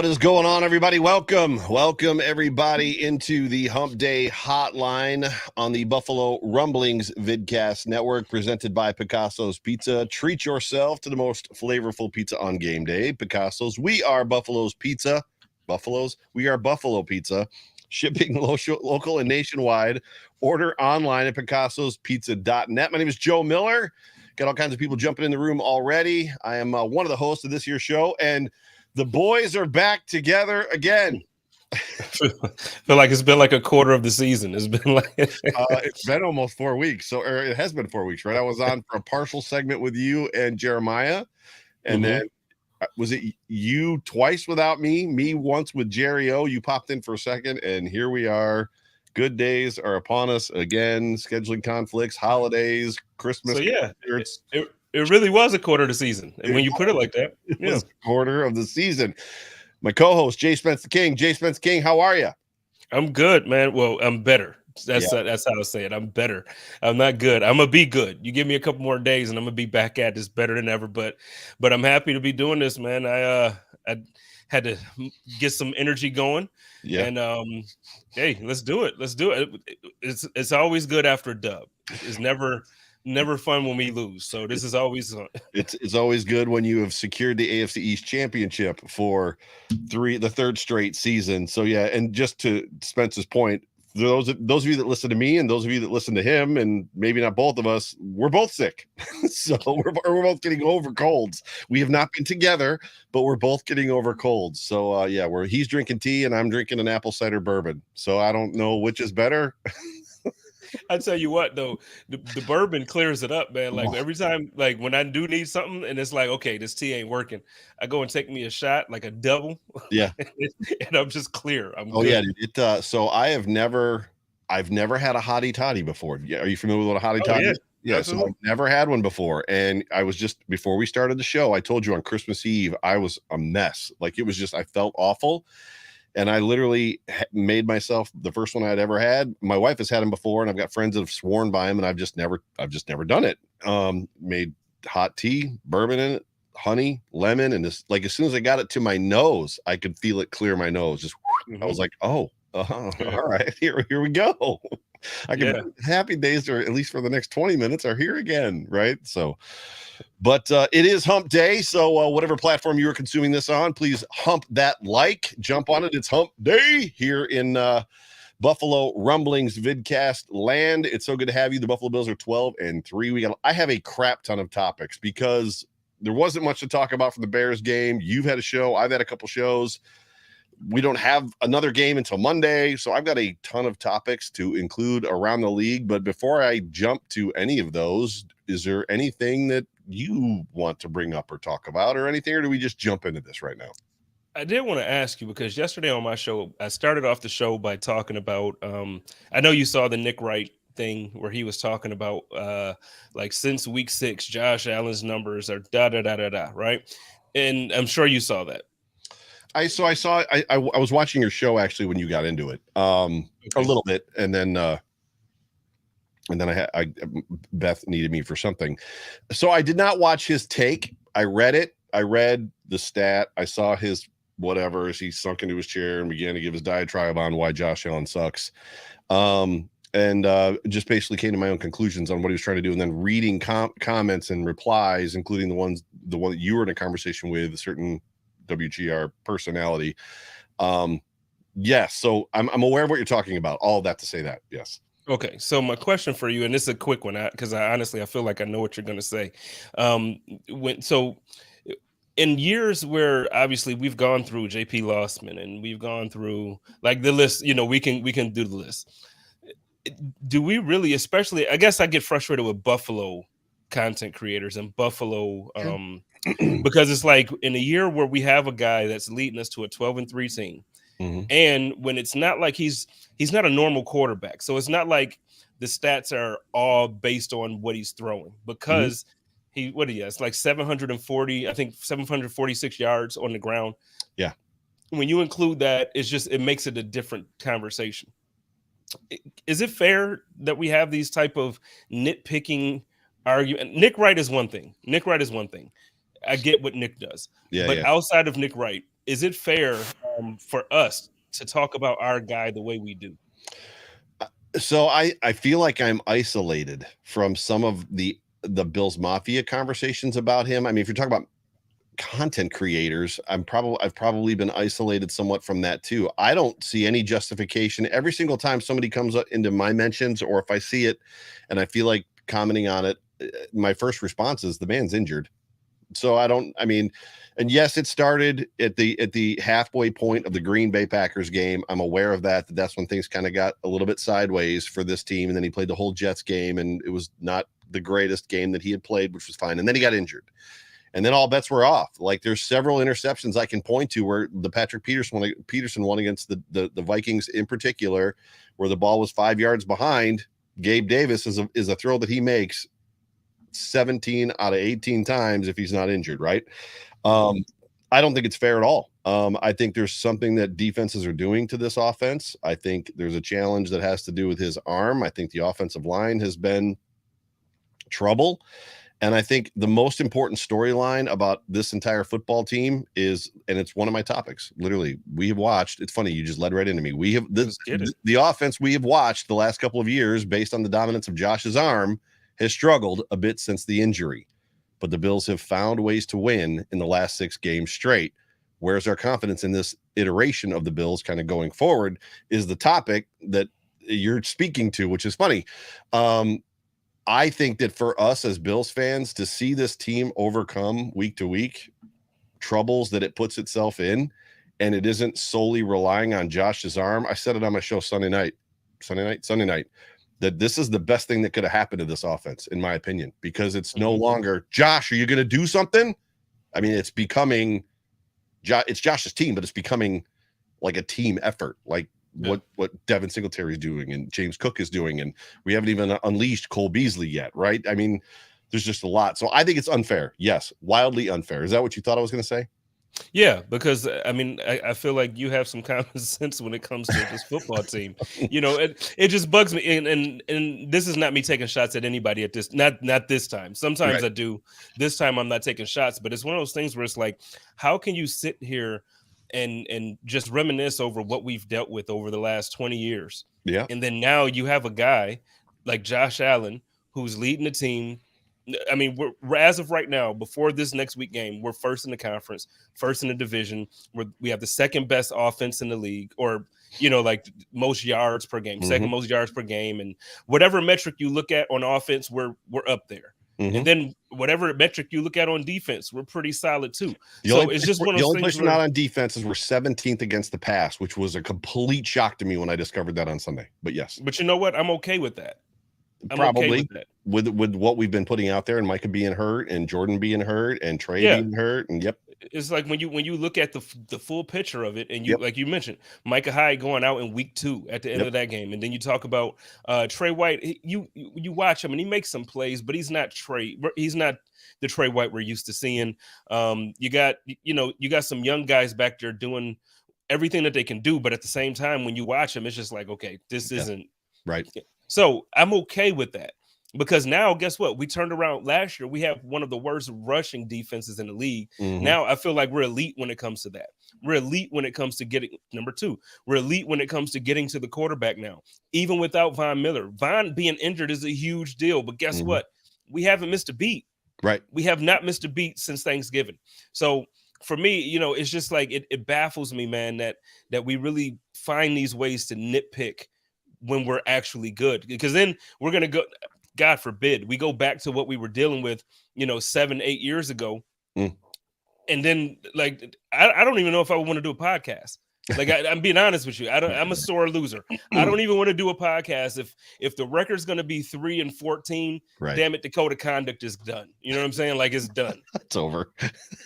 What is going on, everybody? Welcome everybody into the Hump Day Hotline on the Buffalo Rumblings vidcast network, presented by Picasso's Pizza. Treat yourself to the most flavorful pizza on game day. Picasso's. We are Buffalo's Pizza. We are Buffalo Pizza. Shipping local and nationwide. Order online at picassospizza.net. My name is Joe Miller. Got all kinds of people jumping in the room already. I am one of the hosts of this year's show, and the boys are back together again. Feel like it's been like a quarter of the season. It's been like it's been almost 4 weeks. Or it has been 4 weeks, right? I was on for a partial segment with you and Jeremiah, and then was it you twice without me once with Jerry O. You popped in for a second, and here we are. Good days are upon us again. Scheduling conflicts, holidays, Christmas. So yeah, it really was a quarter of the season. And when you put it like that, it was a quarter of the season. My co-host, Jay Spence the King. Jay Spence King, how are you? I'm good, man. Well, I'm better. That's how I say it. I'm better. I'm not good. I'm gonna be good. You give me a couple more days, and I'm gonna be back at this better than ever. But I'm happy to be doing this, man. I had to get some energy going. Yeah. And hey, let's do it. Let's do it. It's always good after a dub. It's never fun when we lose. So this is always fun. It's always good when you have secured the AFC East Championship for the third straight season. So yeah, and just to Spence's point, those of you that listen to me and those of you that listen to him, and maybe not both of us, we're both sick. So we're both getting over colds. We have not been together, but we're both getting over colds. So yeah, he's drinking tea and I'm drinking an apple cider bourbon. So I don't know which is better. I tell you what, though, the bourbon clears it up, man. Like every time, like when I do need something and it's like, okay, this tea ain't working, I go and take me a shot, like a double. Yeah. And I'm just clear. Good. Yeah. So I've never had a hottie toddy before. Yeah. Are you familiar with what a hottie toddy is? Yeah. So I've never had one before. And I was just, before we started the show, I told you on Christmas Eve, I was a mess. Like it was just, I felt awful. And I literally made myself the first one I'd ever had. My wife has had them before, and I've got friends that have sworn by them, and I've just never done it. Made hot tea, bourbon in it, honey, lemon, and just like as soon as I got it to my nose, I could feel it clear my nose. Just I was like, all right, here we go. I can happy days, or at least for the next 20 minutes, are here again, right? So. But it is Hump Day, so whatever platform you are consuming this on, please hump that like, jump on it. It's Hump Day here in Buffalo Rumblings vidcast land. It's so good to have you. The Buffalo Bills are 12-3. I have a crap ton of topics because there wasn't much to talk about for the Bears game. You've had a show. I've had a couple shows. We don't have another game until Monday, so I've got a ton of topics to include around the league. But before I jump to any of those, is there anything that you want to bring up or talk about or anything, or do we just jump into this right now? I did want to ask you, because yesterday on my show, I started off the show by talking about, I know you saw the Nick Wright thing where he was talking about like since week 6, Josh Allen's numbers are right? And I'm sure you saw that. I was watching your show actually when you got into it a little bit, and then Beth needed me for something, so I did not watch his take. I read it. I read the stat. I saw his whatever as he sunk into his chair and began to give his diatribe on why Josh Allen sucks, and just basically came to my own conclusions on what he was trying to do, and then reading comments and replies, including the one that you were in a conversation with a certain WGR personality. Yes, so I'm aware of what you're talking about. All of that to say that, yes. Okay, so my question for you, and this is a quick one, because I honestly feel like I know what you're going to say. In years where obviously we've gone through JP Lossman and we've gone through like the list, we can do the list. Do we really, especially, I guess I get frustrated with Buffalo content creators and Buffalo, because it's like in a year where we have a guy that's leading us to a 12-3 team. Mm-hmm. And when it's not like he's not a normal quarterback. So it's not like the stats are all based on what he's throwing, because he has like 740, I think 746 yards on the ground. Yeah. When you include that, it makes it a different conversation. Is it fair that we have these type of nitpicking argument? Nick Wright is one thing. I get what Nick does. But outside of Nick Wright, is it fair for us to talk about our guy the way we do? So I feel like I'm isolated from some of the Bills Mafia conversations about him. I mean, if you're talking about content creators, I've probably been isolated somewhat from that too. I don't see any justification every single time somebody comes up into my mentions, or if I see it and I feel like commenting on it, my first response is the man's injured. So I mean, and yes, it started at the halfway point of the Green Bay Packers game. I'm aware of that. That's when things kind of got a little bit sideways for this team. And then he played the whole Jets game, and it was not the greatest game that he had played, which was fine. And then he got injured. And then all bets were off. Like, there's several interceptions I can point to where the Patrick Peterson won against the Vikings in particular, where the ball was 5 yards behind. Gabe Davis is a throw that he makes 17 out of 18 times if he's not injured, right? I don't think it's fair at all. I think there's something that defenses are doing to this offense. I think there's a challenge that has to do with his arm. I think the offensive line has been trouble. And I think the most important storyline about this entire football team is, and it's one of my topics, literally, we have watched, it's funny, you just led right into me. We have the offense we have watched the last couple of years based on the dominance of Josh's arm has struggled a bit since the injury, but the Bills have found ways to win in the last 6 games straight. Where's our confidence in this iteration of the Bills kind of going forward is the topic that you're speaking to, which is funny. I think that for us as Bills fans to see this team overcome week to week troubles that it puts itself in, and it isn't solely relying on Josh's arm. I said it on my show Sunday night, that this is the best thing that could have happened to this offense, in my opinion, because it's no longer, Josh, are you going to do something? I mean, it's becoming, it's Josh's team, but it's becoming like a team effort, like what Devin Singletary is doing and James Cook is doing, and we haven't even unleashed Cole Beasley yet, right? I mean, there's just a lot. So I think it's unfair. Yes, wildly unfair. Is that what you thought I was going to say? Yeah, because I mean, I feel like you have some common sense when it comes to this football team. You know, it just bugs me, and this is not me taking shots at anybody at this, not this time. Sometimes right. I do. This time I'm not taking shots, but it's one of those things where it's like, how can you sit here and just reminisce over what we've dealt with over the last 20 years? Yeah, and then now you have a guy like Josh Allen who's leading the team. I mean, we're as of right now, before this next week game, we're first in the conference, first in the division. We have the second best offense in the league, or, you know, like most yards per game, second most yards per game. And whatever metric you look at on offense, we're up there. And then whatever metric you look at on defense, we're pretty solid too. It's just one of those things. The only place we're not on defense is we're 17th against the pass, which was a complete shock to me when I discovered that on Sunday. But yes. But you know what? I'm okay with that. Probably with what we've been putting out there, and Micah being hurt and Jordan being hurt and Trey being hurt, and it's like when you look at the full picture of it, and you like you mentioned Micah Hyde going out in week 2 at the end of that game, and then you talk about Trey White. You watch him and he makes some plays, but he's not the Trey White we're used to seeing. You got some young guys back there doing everything that they can do, but at the same time, when you watch him, it's just like, okay, this isn't right. So I'm okay with that, because now guess what? We turned around last year. We have one of the worst rushing defenses in the league. Now I feel like we're elite when it comes to that. We're elite when it comes to getting number 2. We're elite when it comes to getting to the quarterback now, even without Von Miller. Von being injured is a huge deal, but guess what? We haven't missed a beat. Right. We have not missed a beat since Thanksgiving. So for me, you know, it's just like it baffles me, man, that we really find these ways to nitpick when we're actually good, because then we're going to go, God forbid, we go back to what we were dealing with, 7-8 years ago. And then like, I don't even know if I want to do a podcast. Like I'm being honest with you. I'm a sore loser. I don't even want to do a podcast. If the record's going to be 3-14, damn it, the code of conduct is done. You know what I'm saying? Like, it's done. It's over.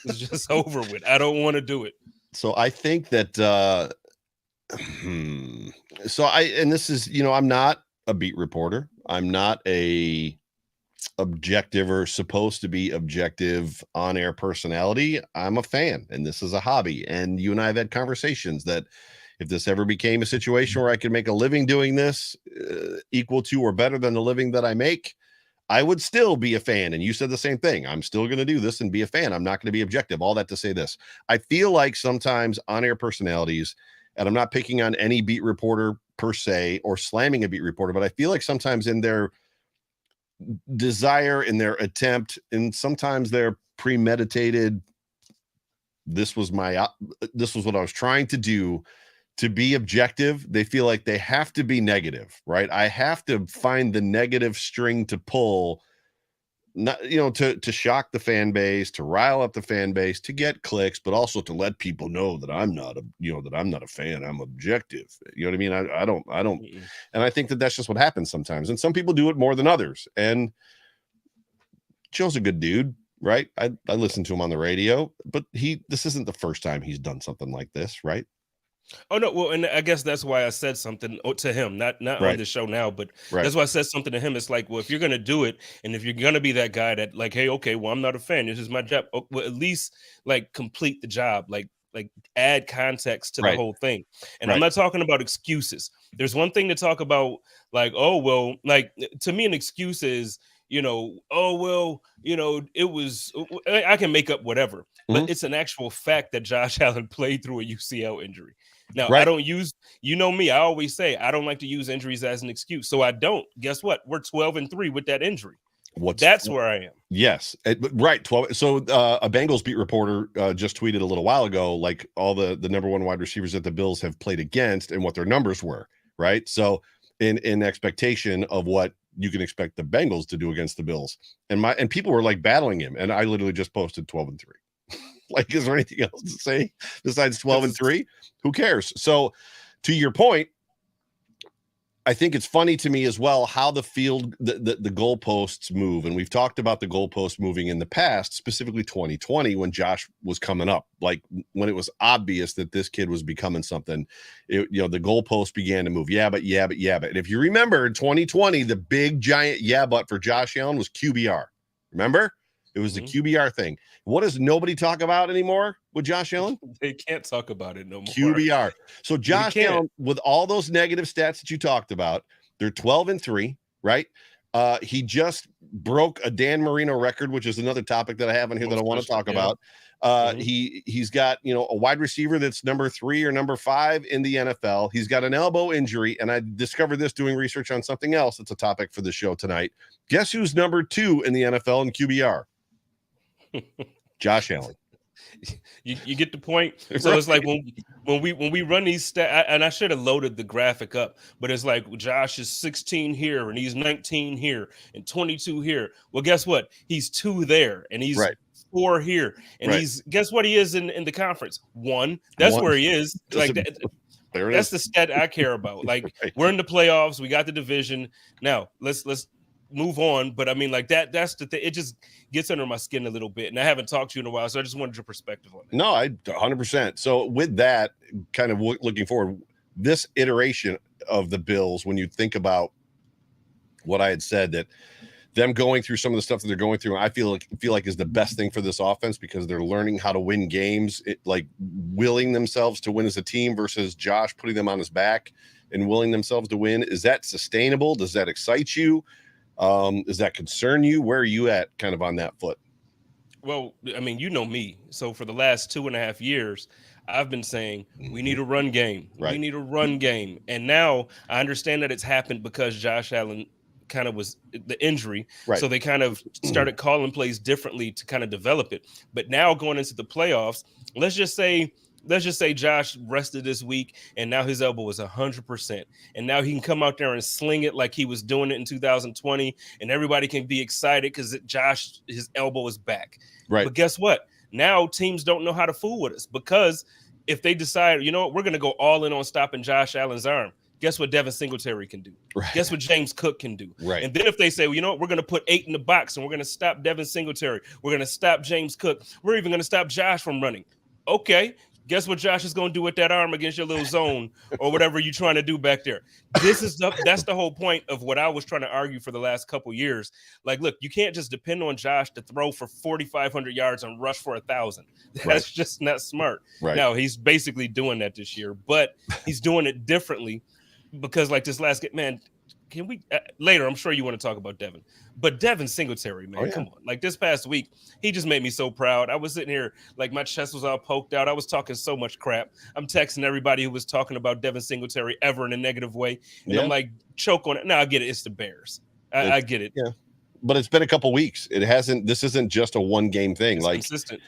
It's just over with. I don't want to do it. So I think that, and this is, I'm not a beat reporter. I'm not a objective or supposed to be objective on-air personality. I'm a fan, and this is a hobby. And you and I have had conversations that if this ever became a situation where I could make a living doing this, equal to or better than the living that I make, I would still be a fan. And you said the same thing. I'm still going to do this and be a fan. I'm not going to be objective. All that to say this. I feel like sometimes on-air personalities, and I'm not picking on any beat reporter per se or slamming a beat reporter, but I feel like sometimes in their desire, in their attempt, and sometimes their premeditated, this was what I was trying to do, to be objective, they feel like they have to be negative, right? I have to find the negative string to pull, not, to shock the fan base, to rile up the fan base, to get clicks, but also to let people know that I'm not a fan. I'm objective. You know what I mean? I don't, and I think that that's just what happens sometimes. And some people do it more than others. And Joe's a good dude, right? I listen to him on the radio, but this isn't the first time he's done something like this, right? Oh no, well, and I guess that's why I said something to him, not Right. on the show now, but that's why I said something to him. It's like, well, if you're gonna do it, and if you're gonna be that guy that like, hey, okay, well, I'm not a fan. This is my job. Oh, well, at least like complete the job, like add context to the whole thing. And I'm not talking about excuses. There's one thing to talk about, like, oh well, like to me, an excuse is, oh well, it was. I can make up whatever, but it's an actual fact that Josh Allen played through a UCL injury. Now, I don't use, me, I always say I don't like to use injuries as an excuse. So I don't. Guess what? We're 12-3 with that injury. That's where I am. Yes. Right. 12. So a Bengals beat reporter just tweeted a little while ago, like all the number one wide receivers that the Bills have played against and what their numbers were. Right. So in expectation of what you can expect the Bengals to do against the Bills. And people were like battling him. And I literally just posted 12-3. Like, is there anything else to say besides 12-3? Who cares? So to your point, I think it's funny to me as well how the field, the goalposts move. And we've talked about the goalposts moving in the past, specifically 2020 when Josh was coming up, like when it was obvious that this kid was becoming something, the goalposts began to move. Yeah, but. And if you remember in 2020, the big giant but for Josh Allen was QBR. Remember? It was the QBR thing. What does nobody talk about anymore with Josh Allen? They can't talk about it no more. QBR. So Josh Allen, with all those negative stats that you talked about, they're 12-3, right? He just broke a Dan Marino record, which is another topic that I have on here that I want to talk about. He's got, a wide receiver that's number 3 or number 5 in the NFL. He's got an elbow injury, and I discovered this doing research on something else. It's a topic for the show tonight. Guess who's number 2 in the NFL in QBR? Josh Allen. You get the point. So it's like when we run these stats, and I should have loaded the graphic up, but it's like Josh is 16 here and he's 19 here and 22 here. Well, guess what? He's 2 there and he's 4 here, and he's guess what he is in the conference? 1. That's where he is. Like that's the stat I care about. Like we're in the playoffs. We got the division. Now let's move on. But I mean, like that's the thing. It just gets under my skin a little bit. And I haven't talked to you in a while, so I just wanted your perspective on it. No, I 100%. So with that, kind of looking forward, this iteration of the Bills, when you think about what I had said, that them going through some of the stuff that they're going through, I feel like is the best thing for this offense because they're learning how to win games, like willing themselves to win as a team versus Josh putting them on his back and willing themselves to win. Is that sustainable? Does that excite you? Does that concern you? Where are you at kind of on that foot? Well, I mean, you know me. So for the last 2.5 years, I've been saying we need a run game. Right. We need a run game. And now I understand that it's happened because Josh Allen kind of was the injury. Right. So they kind of started calling plays differently to kind of develop it. But now going into the playoffs, let's just say Josh rested this week and now his elbow is 100%. And now he can come out there and sling it like he was doing it in 2020. And everybody can be excited because his elbow is back. Right. But guess what? Now teams don't know how to fool with us because if they decide, you know what, we're going to go all in on stopping Josh Allen's arm. Guess what Devin Singletary can do? Right. Guess what James Cook can do? Right. And then if they say, well, you know what, we're going to put 8 in the box and we're going to stop Devin Singletary. We're going to stop James Cook. We're even going to stop Josh from running. Okay. Guess what Josh is going to do with that arm against your little zone or whatever you're trying to do back there. That's the whole point of what I was trying to argue for the last couple of years. Like, look, you can't just depend on Josh to throw for 4,500 yards and rush for 1,000. That's just not smart. Right. Now, he's basically doing that this year, but he's doing it differently because like this last game, man, can we later? I'm sure you want to talk about Devin, but Devin Singletary, man, come on! Like this past week, he just made me so proud. I was sitting here like my chest was all poked out. I was talking so much crap. I'm texting everybody who was talking about Devin Singletary ever in a negative way, and I'm like, choke on it. No, I get it. It's the Bears. I get it. Yeah, but it's been a couple weeks. It hasn't. This isn't just a one game thing. It's like consistent.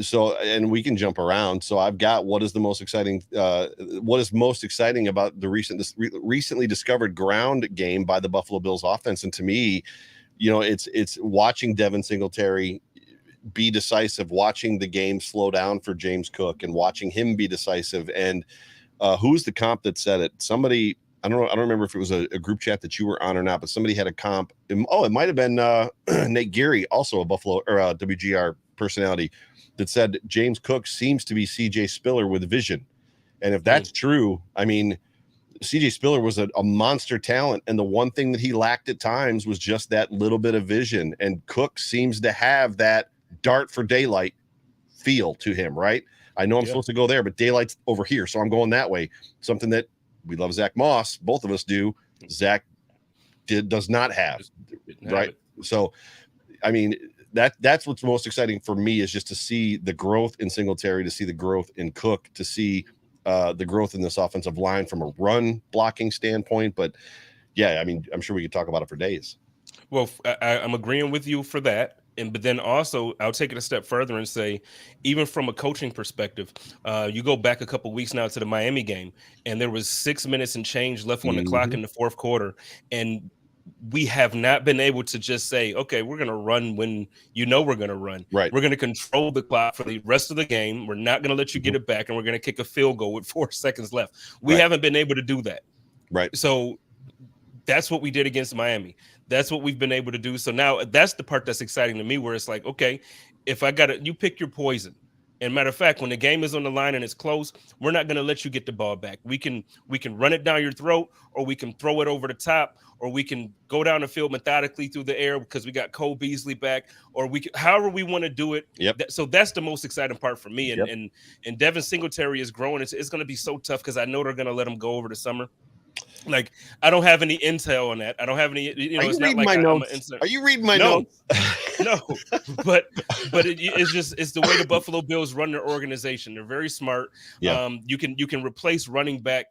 So, and we can jump around. So I've got what is most exciting about the recently discovered ground game by the Buffalo Bills offense. And to me, it's watching Devin Singletary be decisive, watching the game slow down for James Cook and watching him be decisive. And who's the comp that said it? Somebody, I don't remember if it was a group chat that you were on or not, but somebody had a comp. It might've been Nate Geary, also a Buffalo or a WGR personality, that said James Cook seems to be CJ Spiller with vision. And if that's true, I mean, CJ Spiller was a monster talent. And the one thing that he lacked at times was just that little bit of vision. And Cook seems to have that dart for daylight feel to him, right? I know I'm supposed to go there, but daylight's over here. So I'm going that way. Something that we love Zach Moss. Both of us do. Zach does not have, right? So, I mean, that's what's most exciting for me is just to see the growth in Singletary, to see the growth in Cook, to see the growth in this offensive line from a run blocking standpoint. But yeah, I mean, I'm sure we could talk about it for days. Well, I'm agreeing with you for that. But then also I'll take it a step further and say, even from a coaching perspective, you go back a couple weeks now to the Miami game, and there was 6 minutes and change left on the clock in the fourth quarter. And we have not been able to just say, okay, we're going to run when we're going to run. Right. We're going to control the clock for the rest of the game. We're not going to let you get it back, and we're going to kick a field goal with 4 seconds left. We haven't been able to do that. Right. So that's what we did against Miami. That's what we've been able to do. So now that's the part that's exciting to me, where it's like, okay, if I got it, you pick your poison. And matter of fact, when the game is on the line and it's close, we're not going to let you get the ball back. We can run it down your throat, or we can throw it over the top, or we can go down the field methodically through the air because we got Cole Beasley back, or we can, however we want to do it. Yep. So that's the most exciting part for me. And Devin Singletary is growing. It's going to be so tough because I know they're going to let him go over the summer. Like, I don't have any intel on that. I don't have any. It's not like my notes. Are you reading my notes? No, but it's the way the Buffalo Bills run their organization. They're very smart. Yeah. You can replace running back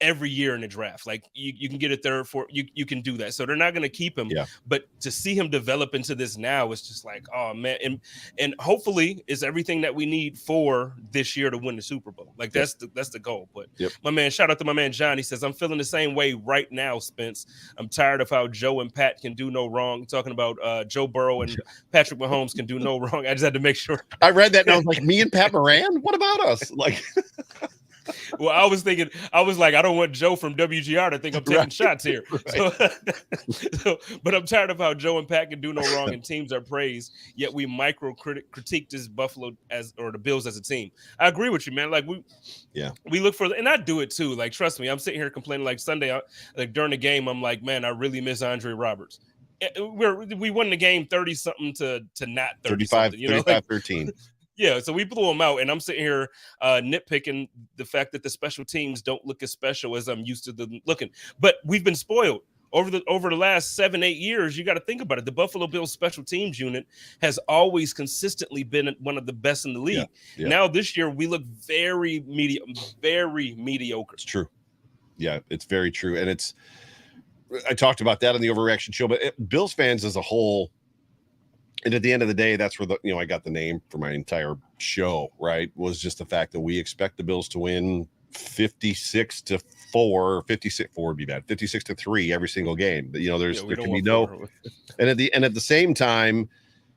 every year in the draft. Like you can get a third, fourth, you can do that. So they're not going to keep him. Yeah. But to see him develop into this now, it's just like, oh man. And hopefully it's everything that we need for this year to win the Super Bowl. Like that's the goal. But my man, shout out to my man John. He says, I'm feeling the same way right now, Spence. I'm tired of how Joe and Pat can do no wrong. Talking about Joe Burrow and Patrick Mahomes can do no wrong. I just had to make sure. I read that and I was like, me and Pat Moran? What about us? Like Well, I was like, I don't want Joe from WGR to think I'm taking shots here. But I'm tired of how Joe and Pat can do no wrong and teams are praised, yet we critique this Buffalo or the Bills as a team. I agree with you, man. Like we look for, and I do it too. Like, trust me, I'm sitting here complaining like Sunday, like during the game, I'm like, man, I really miss Andre Roberts. We won the game 30 something to not 30 something, 35-13. Yeah, so we blew them out, and I'm sitting here nitpicking the fact that the special teams don't look as special as I'm used to them looking. But we've been spoiled over the last 7-8 years. You got to think about it. The Buffalo Bills special teams unit has always consistently been one of the best in the league. Yeah. Now this year we look very mediocre. It's true. Yeah, it's very true, and I talked about that on the Overreaction show. But Bills fans as a whole. And at the end of the day, that's where I got the name for my entire show, right? Was just the fact that we expect the Bills to win 56-4, 56-4 would be bad, 56-3 every single game. But there can be no. And at the same time,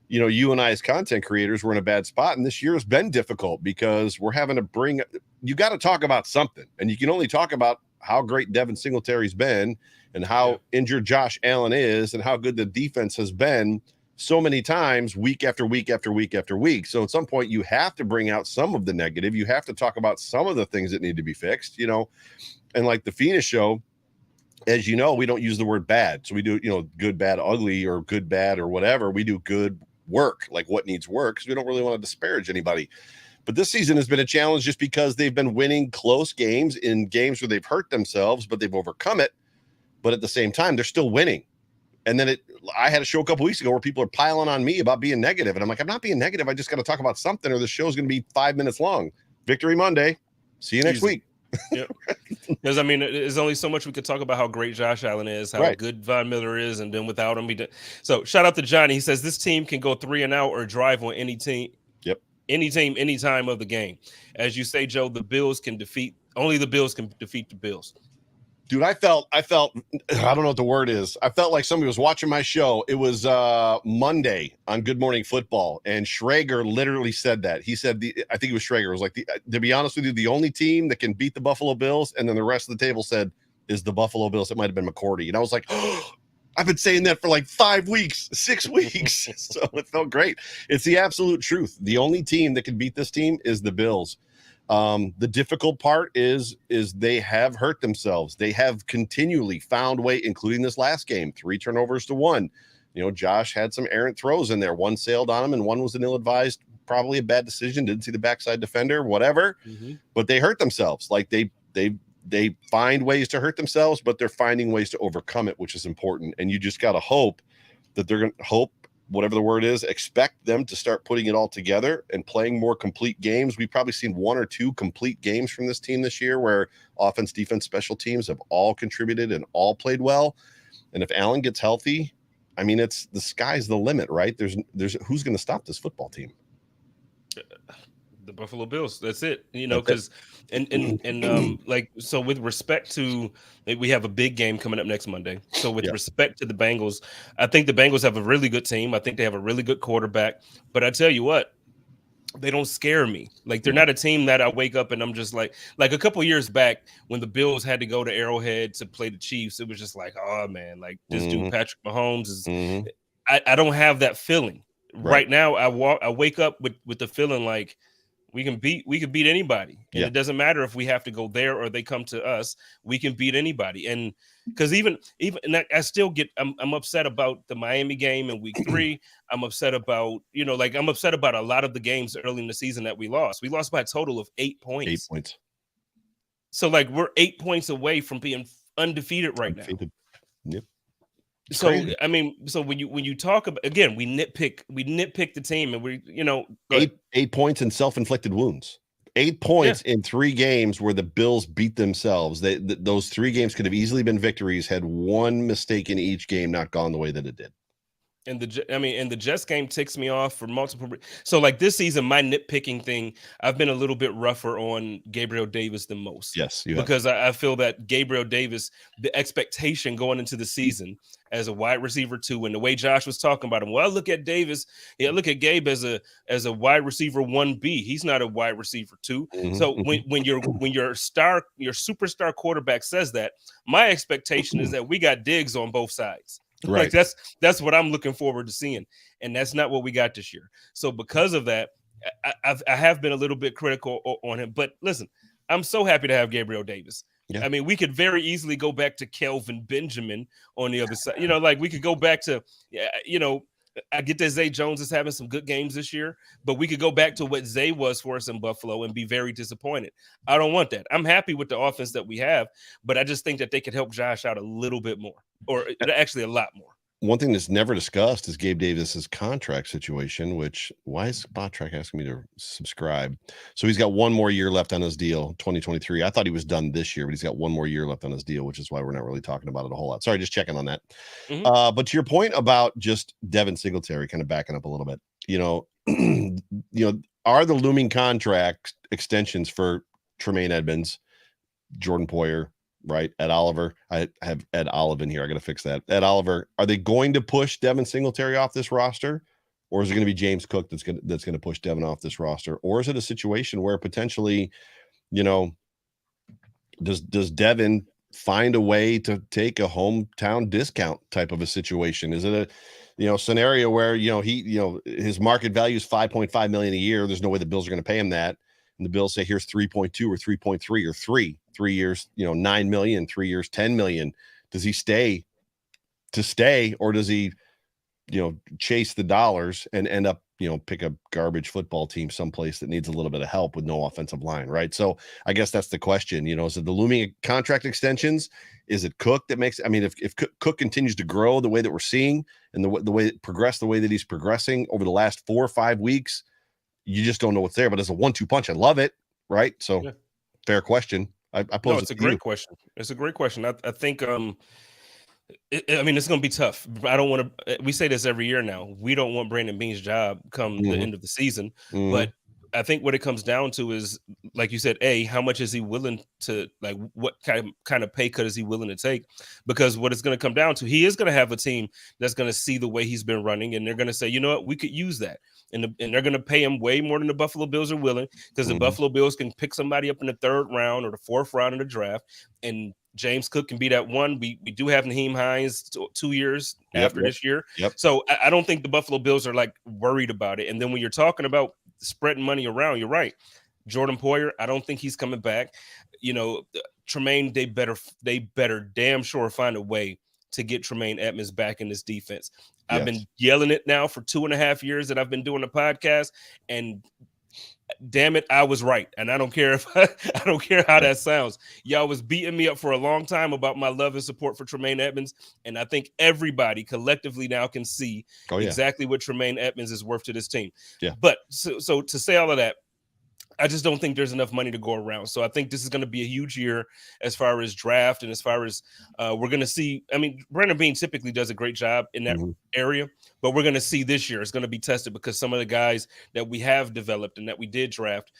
you and I as content creators were in a bad spot, and this year has been difficult because we're having to you got to talk about something, and you can only talk about how great Devin Singletary's been and how injured Josh Allen is and how good the defense has been. So many times, week after week after week after week. So at some point, you have to bring out some of the negative. You have to talk about some of the things that need to be fixed, And like the Phoenix show, as you know, we don't use the word bad. So we do, good, bad, ugly, or good, bad, or whatever. We do good work, like what needs work, because we don't really want to disparage anybody. But this season has been a challenge just because they've been winning close games in games where they've hurt themselves, but they've overcome it. but at the same time, they're still winning. And then I had a show a couple weeks ago where people are piling on me about being negative. And I'm like, I'm not being negative. I just got to talk about something or the show's going to be 5 minutes long. Victory Monday. See you next week. Yep. Because I mean, there's only so much we could talk about how great Josh Allen is, how good Von Miller is, and then without him, so shout out to Johnny. He says this team can go 3-and-out or drive on any team. Yep. Any team, any time of the game. As you say, Joe, the Bills can defeat the Bills. Dude, I felt, I don't know what the word is. I felt like somebody was watching my show. It was Monday on Good Morning Football, and Schrager literally said that. He said, I think it was Schrager, was like, to be honest with you, the only team that can beat the Buffalo Bills, and then the rest of the table said, is the Buffalo Bills. It might have been McCourty. And I was like, oh, I've been saying that for like 5 weeks, 6 weeks. So it felt great. It's the absolute truth. The only team that can beat this team is the Bills. The difficult part is they have hurt themselves. They have continually found way, including this last game, 3 turnovers to 1. You know, Josh had some errant throws in there. One sailed on him and one was an ill-advised, probably a bad decision. Didn't see the backside defender, whatever. But they hurt themselves. Like they find ways to hurt themselves, but they're finding ways to overcome it, which is important. And you just got to hope that they're going to whatever the word is, expect them to start putting it all together and playing more complete games. We've probably seen 1 or 2 complete games from this team this year where offense, defense, special teams have all contributed and all played well. And if Allen gets healthy, I mean, the sky's the limit, right? There's who's going to stop this football team? The Buffalo Bills. That's it. You know, because like, so with respect to, we have a big game coming up next Monday. So with respect to the Bengals, I think the Bengals have a really good team. I think they have a really good quarterback. But I tell you what, they don't scare me. Like, they're not a team that I wake up and I'm just like a couple years back when the Bills had to go to Arrowhead to play the Chiefs. It was just like, oh man, like this dude Patrick Mahomes is. I don't have that feeling right now. I wake up with the feeling like we can beat anybody, and it doesn't matter if we have to go there or they come to us. We can beat anybody, and because even I still get I'm upset about the Miami game in week 3. I'm upset about I'm upset about a lot of the games early in the season that we lost. We lost by a total of 8 points. 8 points. So like we're 8 points away from being undefeated right now. Yep. So crazy. I mean, so when you talk about, again, we nitpick the team, and we 8 points in self-inflicted wounds. 8 points in 3 games where the Bills beat themselves. Those 3 games could have easily been victories had one mistake in each game not gone the way that it did. And the Jets game ticks me off for multiple. So like this season, my nitpicking thing, I've been a little bit rougher on Gabriel Davis than most. Yes, because I feel that Gabriel Davis, the expectation going into the season as a wide receiver 2, and the way Josh was talking about him. Well, I look at Davis. Yeah, look at Gabe as a wide receiver 1B. He's not a wide receiver 2. So when your superstar quarterback says that, my expectation is that we got Diggs on both sides. Right. Like that's what I'm looking forward to seeing, and that's not what we got this year. So because of that, I have been a little bit critical on him. But listen, I'm so happy to have Gabriel Davis. Yeah. I mean, we could very easily go back to Kelvin Benjamin on the other side. Like we could go back to, I get that Zay Jones is having some good games this year, but we could go back to what Zay was for us in Buffalo and be very disappointed. I don't want that. I'm happy with the offense that we have, but I just think that they could help Josh out a little bit more, or actually a lot more. One thing that's never discussed is Gabe Davis's contract situation, which, why is SpotTrack asking me to subscribe? So he's got 1 more year left on his deal, 2023. I thought he was done this year, but he's got 1 more year left on his deal, which is why we're not really talking about it a whole lot. Sorry, just checking on that. But to your point about just Devin Singletary, kind of backing up a little bit, are the looming contract extensions for Tremaine Edmonds, Jordan Poyer, right, Ed Oliver. I have Ed Olive in here. I got to fix that. Ed Oliver. Are they going to push Devin Singletary off this roster, or is it going to be James Cook that's going to push Devin off this roster, or is it a situation where potentially, does Devin find a way to take a hometown discount type of a situation? Is it a scenario where his market value is $5.5 million a year? There's no way the Bills are going to pay him that. And the Bills say, here's 3.2 or 3.3 or 3 years, $9 million, 3 years, $10 million. Does he stay, or does he, chase the dollars and end up pick a garbage football team someplace that needs a little bit of help with no offensive line, right? So I guess that's the question. Is it the looming contract extensions? Is it Cook that makes? I mean, if Cook continues to grow the way that we're seeing and the way progress the way that he's progressing over the last 4 or 5 weeks, you just don't know what's there. But as a 1-2 punch, I love it, right? So fair question. I pose it's a great question. It's a great question. I think it's going to be tough. I don't want to. We say this every year now. We don't want Brandon Beane's job come the end of the season. But I think what it comes down to is, like you said, how much is he willing to, like, what kind of pay cut is he willing to take? Because what it's going to come down to, he is going to have a team that's going to see the way he's been running, and they're going to say, you know what, we could use that. And they're going to pay him way more than the Buffalo Bills are willing, because the Buffalo Bills can pick somebody up in the 3rd round or the 4th round in the draft, and James Cook can be that one. We do have Naheem Hines 2 years after this year. So I don't think the Buffalo Bills are like worried about it. And then when you're talking about spreading money around, you're right. Jordan Poyer, I don't think he's coming back. Tremaine, they better damn sure find a way to get Tremaine Edmonds back in this defense. I've been yelling it now for 2.5 years that I've been doing the podcast, and damn it, I was right. And I don't care if I don't care how that sounds. Y'all was beating me up for a long time about my love and support for Tremaine Edmonds, and I think everybody collectively now can see exactly what Tremaine Edmonds is worth to this team. But so to say all of that, I just don't think there's enough money to go around. So I think this is going to be a huge year as far as draft, and as far as we're going to see. I mean, Brandon Beane typically does a great job in that area, but we're going to see this year. It's going to be tested, because some of the guys that we have developed and that we did draft,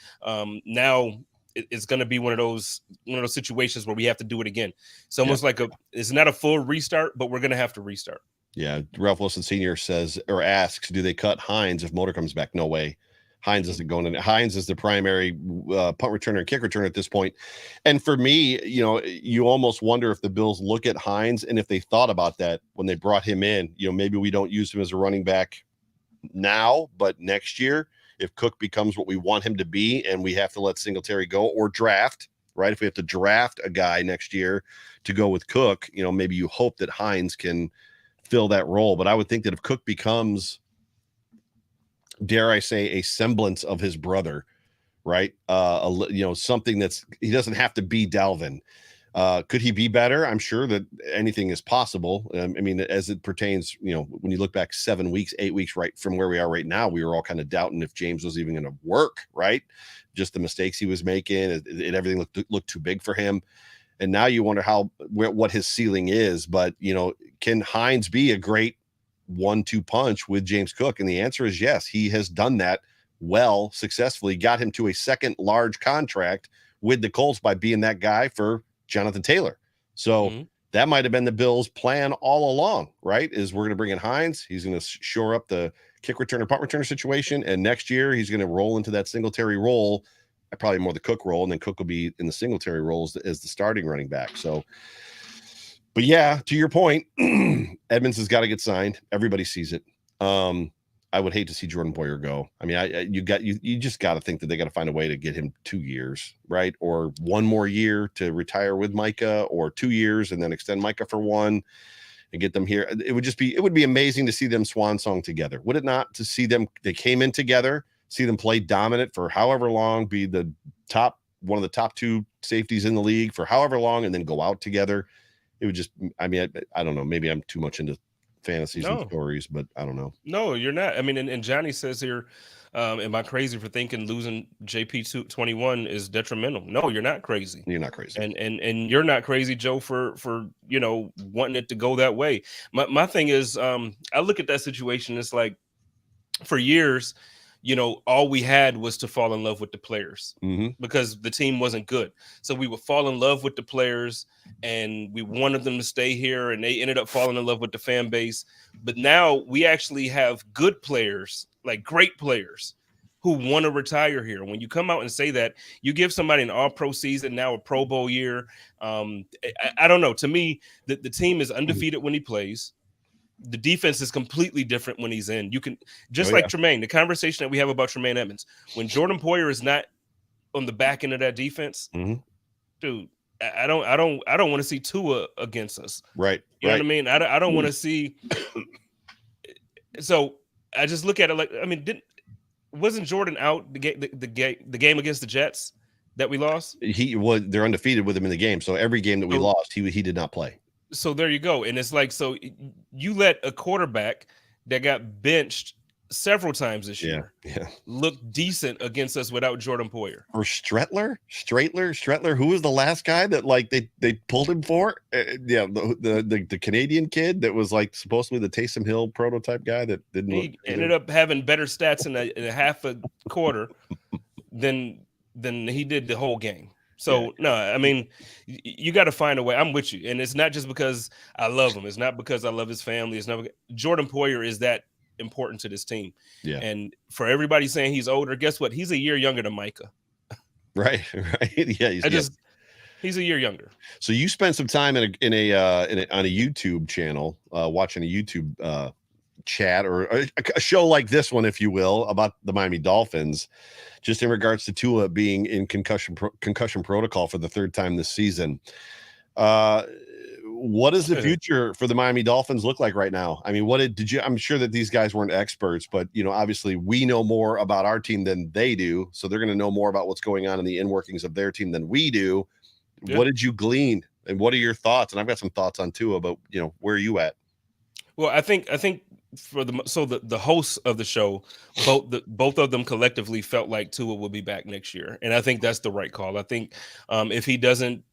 now it's going to be one of those situations where we have to do it again. It's almost like it's not a full restart, but we're going to have to restart. Yeah. Ralph Wilson Sr. says, or asks, do they cut Hines if Motor comes back? No way. Hines isn't going in. Hines is the primary punt returner and kick returner at this point. And for me, you almost wonder if the Bills look at Hines, and if they thought about that when they brought him in, maybe we don't use him as a running back now, but next year, if Cook becomes what we want him to be, and we have to let Singletary go or draft, right? If we have to draft a guy next year to go with Cook, maybe you hope that Hines can fill that role. But I would think that if Cook becomes, dare I say, a semblance of his brother, right? Something he doesn't have to be Dalvin. Could he be better? I'm sure that anything is possible. I mean, as it pertains, when you look back 7 weeks, 8 weeks, right from where we are right now, we were all kind of doubting if James was even going to work, right? Just the mistakes he was making, everything looked too big for him. And now you wonder what his ceiling is. But, can Hines be a great 1-2 punch with James Cook? And the answer is yes. He has done that well, successfully, got him to a second large contract with the Colts by being that guy for Jonathan Taylor. So that might have been the Bills' plan all along, right? Is we're going to bring in Hines. He's going to shore up the kick returner, punt returner situation. And next year he's going to roll into that Singletary role, probably more the Cook role. And then Cook will be in the Singletary roles as the starting running back. So, but yeah, to your point, Edmonds has got to get signed. Everybody sees it. I would hate to see Jordan Poyer go. I mean, you just got to think that they got to find a way to get him 2 years, right? Or 1 more year to retire with Micah, or 2 years and then extend Micah for 1 and get them here. It would be amazing to see them swan song together. Would it not? To see them, they came in together, see them play dominant for however long, be one of the top 2 safeties in the league for however long, and then go out together. It would just, I mean, I don't know. Maybe I'm too much into fantasies and stories, but I don't know. No, you're not. I mean, and Johnny says here, am I crazy for thinking losing JP 21 is detrimental? No, you're not crazy. You're not crazy. And you're not crazy, Joe, for wanting it to go that way. My thing is, I look at that situation. It's like, for years, all we had was to fall in love with the players because the team wasn't good. So we would fall in love with the players, and we wanted them to stay here, and they ended up falling in love with the fan base. But now we actually have good players, like great players, who want to retire here. When you come out and say that, you give somebody an all-pro season, now a Pro Bowl year. I don't know. To me, the team is undefeated when he plays. The defense is completely different when he's in. You can like Tremaine, the conversation that we have about Tremaine Edmonds, when Jordan Poyer is not on the back end of that defense, dude, I don't want to see Tua against us. Right. You know what I mean? I don't want to see. So I just look at it like, I mean, wasn't Jordan out the game against the Jets that we lost? They're undefeated with him in the game. So every game that we lost, he did not play. So there you go. And it's like, so you let a quarterback that got benched several times this year look decent against us without Jordan Poyer. Or Stretler, who was the last guy that like they pulled him for? The Canadian kid that was like supposedly the Taysom Hill prototype guy that didn't. He ended up having better stats in a half a quarter than he did the whole game. So no, I mean, you got to find a way. I'm with you, and it's not just because I love him. It's not because I love his family. It's not because Jordan Poyer is that important to this team. Yeah. And for everybody saying he's older, guess what? He's a year younger than Micah. Right. Yeah. He's a year younger. So you spent some time on a YouTube channel, watching a YouTube chat or a show like this one, if you will, about the Miami Dolphins, just in regards to Tua being in concussion protocol for the third time this season. What does the future for the Miami Dolphins look like right now? I mean, I'm sure that these guys weren't experts, but obviously we know more about our team than they do. So they're going to know more about what's going on in the inner workings of their team than we do. Yeah. What did you glean and what are your thoughts? And I've got some thoughts on Tua, but where are you at? Well, I think the hosts of the show, both of them collectively felt like Tua will be back next year. And I think that's the right call. I think if he doesn't,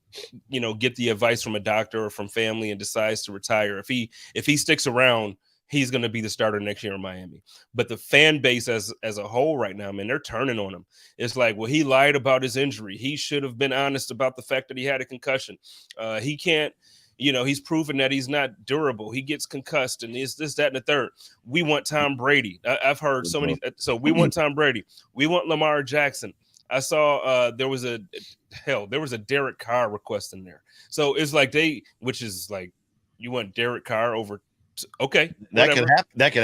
get the advice from a doctor or from family and decides to retire, if he sticks around, he's going to be the starter next year in Miami. But the fan base as a whole right now, man, they're turning on him. It's like, well, he lied about his injury. He should have been honest about the fact that he had a concussion. He can't, he's proven that he's not durable. He gets concussed and this, that, and the third. We want Tom Brady. I've heard so many. So we want Tom Brady. We want Lamar Jackson. I saw there was a Derek Carr request in there. So it's like which is like, you want Derek Carr over. Okay, that could happen. That could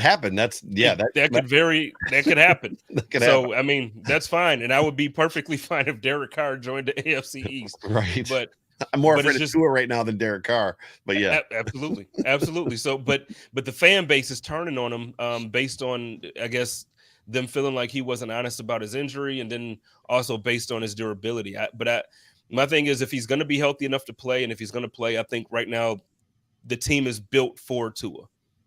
happen. So I mean, that's fine, and I would be perfectly fine if Derek Carr joined the AFC East. Right, but I'm more afraid of Tua right now than Derek Carr. But yeah, absolutely. So, but the fan base is turning on him based on, I guess, them feeling like he wasn't honest about his injury, and then also based on his durability. My thing is, if he's going to be healthy enough to play, and if he's going to play, I think right now the team is built for Tua.